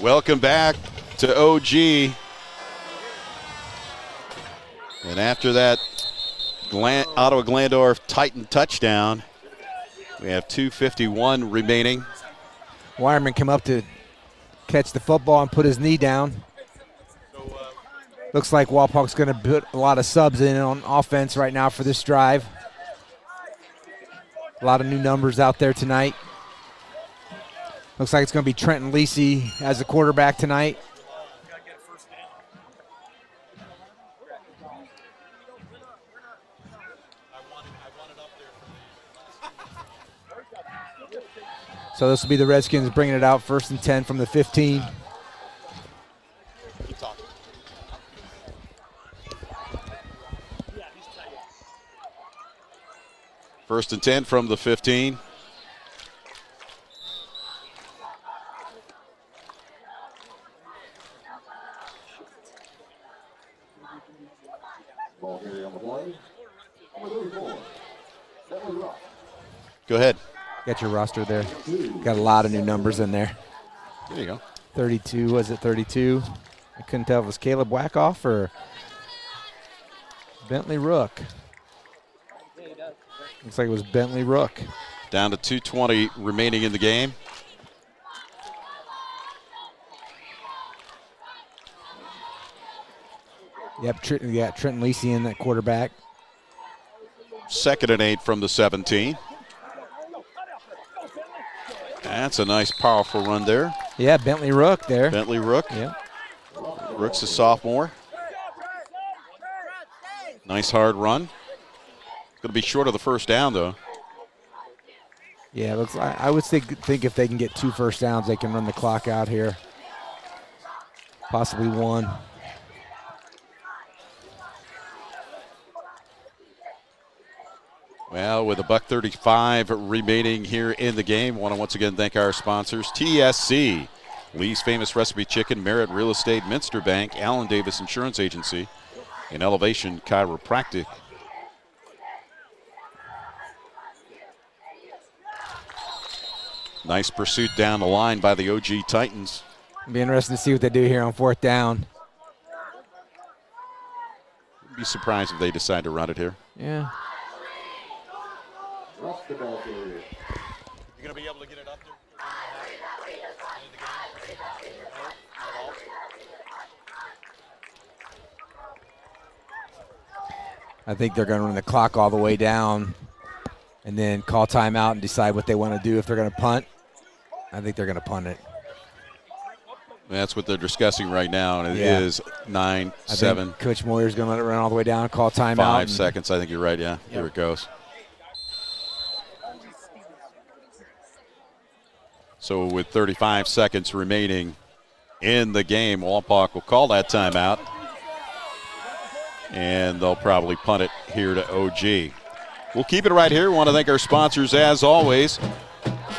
Welcome back to OG. And after that Ottawa Glandorf Titan touchdown, we have 2:51 remaining. Wireman come up to catch the football and put his knee down. Looks like Wapak's going to put a lot of subs in on offense right now for this drive. A lot of new numbers out there tonight. Looks like it's going to be Trenton Lisi as the quarterback tonight. So this will be the Redskins bringing it out 1st and 10 from the 15. First and 10 from the 15. Go ahead. Got your roster there. Got a lot of new numbers in there. There you go. 32, was it 32? I couldn't tell if it was Caleb Wackoff or Bentley Rook. Looks like it was Bentley Rook. Down to 2:20 remaining in the game. Yep, Trenton Lisi in that quarterback. 2nd and 8 from the 17. That's a nice, powerful run there. Yeah, Bentley Rook there. Bentley Rook. Yeah. Rook's a sophomore. Nice hard run. Going to be short of the first down, though. Yeah, it looks like, I would think if they can get 2 first downs, they can run the clock out here. Possibly 1. Well, with $1:35 remaining here in the game, I want to once again thank our sponsors, TSC, Lee's Famous Recipe Chicken, Merritt Real Estate, Minster Bank, Allen Davis Insurance Agency, and Elevation Chiropractic. Nice pursuit down the line by the OG Titans. It'll be interesting to see what they do here on 4th down. Be surprised if they decide to run it here. Yeah. You're going to be able to get it up there? I think they're going to run the clock all the way down and then call timeout and decide what they want to do if they're going to punt. I think they're going to punt it. That's what they're discussing right now, and it is 9-7. I think Coach Moyer's going to let it run all the way down, call timeout. 5 seconds, I think you're right, yeah. Here it goes. So with 35 seconds remaining in the game, Wapak will call that timeout. And they'll probably punt it here to OG. We'll keep it right here. We want to thank our sponsors, as always.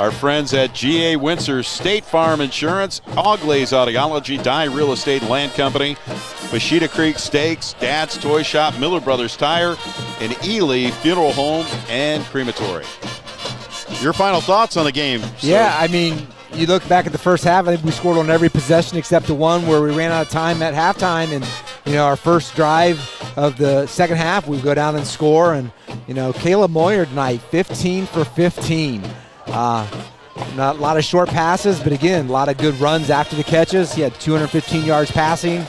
Our friends at GA Windsor, State Farm Insurance, Auglaze Audiology, Dye Real Estate and Land Company, Bashida Creek Steaks, Dad's Toy Shop, Miller Brothers Tire, and Ely Funeral Home and Crematory. Your final thoughts on the game? Yeah, I mean, you look back at the first half, I think we scored on every possession except the one where we ran out of time at halftime. And, you know, our first drive of the second half, we go down and score. And, you know, Caleb Moyer tonight, 15 for 15. Not a lot of short passes, but again, a lot of good runs after the catches. He had 215 yards passing.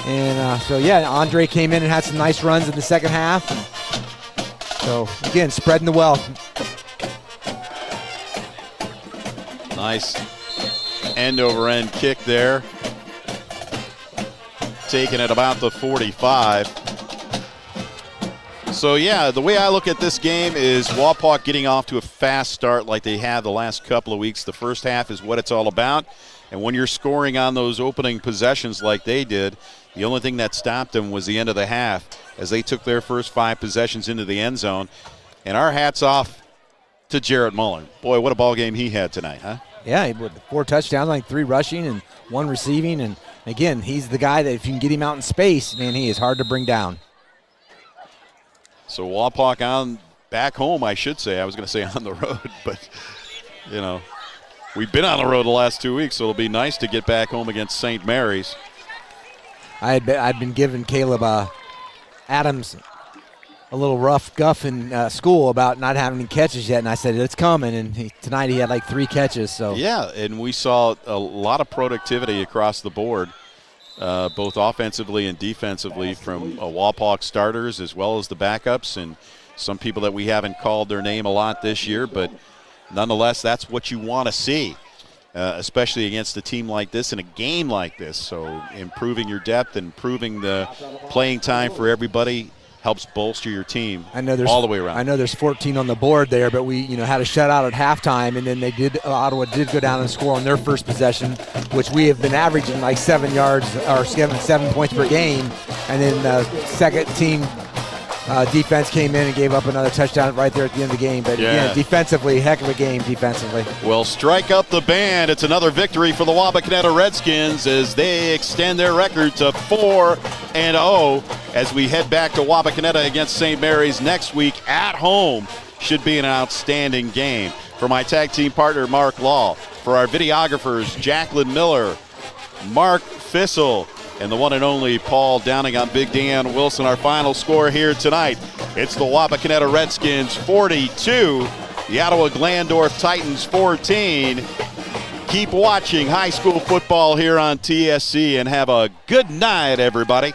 And so, yeah, Andre came in and had some nice runs in the second half. So, again, spreading the wealth. Nice end-over-end kick there. Taken at about the 45. So, yeah, the way I look at this game is Wapak getting off to a fast start like they have the last couple of weeks. The first half is what it's all about. And when you're scoring on those opening possessions like they did, the only thing that stopped them was the end of the half as they took their first 5 possessions into the end zone. And our hats off to Jarrett Mullen. Boy, what a ball game he had tonight, huh? Yeah, with 4 touchdowns, like 3 rushing and 1 receiving. And, again, he's the guy that if you can get him out in space, man, he is hard to bring down. So Wapak on back home, I should say. I was going to say on the road, but, you know, we've been on the road the last 2 weeks, so it'll be nice to get back home against St. Mary's. I'd been giving Caleb Adams a little rough guff in school about not having any catches yet, and I said, it's coming, and tonight he had like 3 catches. So yeah, and we saw a lot of productivity across the board, both offensively and defensively from Wapak starters as well as the backups and some people that we haven't called their name a lot this year, but nonetheless, that's what you want to see, especially against a team like this in a game like this. So improving your depth and improving the playing time for everybody helps bolster your team all the way around. I know there's 14 on the board there, but we had a shutout at halftime, and then Ottawa did go down and score on their first possession, which we have been averaging like 7 yards or 7 points per game, and then the second team defense came in and gave up another touchdown right there at the end of the game. But again, defensively, heck of a game defensively. Well, strike up the band. It's another victory for the Wapakoneta Redskins as they extend their record to 4-0 as we head back to Wapakoneta against St. Mary's next week at home. Should be an outstanding game. For my tag team partner, Mark Law, for our videographers, Jacqueline Miller, Mark Fissel, and the one and only Paul Downing on Big Dan Wilson. Our final score here tonight, it's the Wapakoneta Redskins 42, the Ottawa Glandorf Titans 14. Keep watching high school football here on TSC and have a good night, everybody.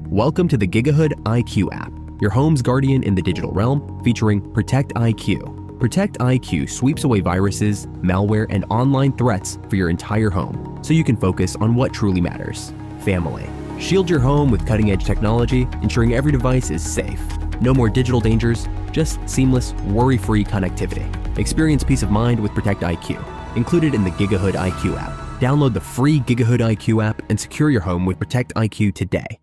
Welcome to the Gigahood IQ app, your home's guardian in the digital realm, featuring Protect IQ. Protect IQ sweeps away viruses, malware, and online threats for your entire home, so you can focus on what truly matters: family. Shield your home with cutting-edge technology, ensuring every device is safe. No more digital dangers, just seamless, worry-free connectivity. Experience peace of mind with Protect IQ, included in the Gigahood IQ app. Download the free Gigahood IQ app and secure your home with Protect IQ today.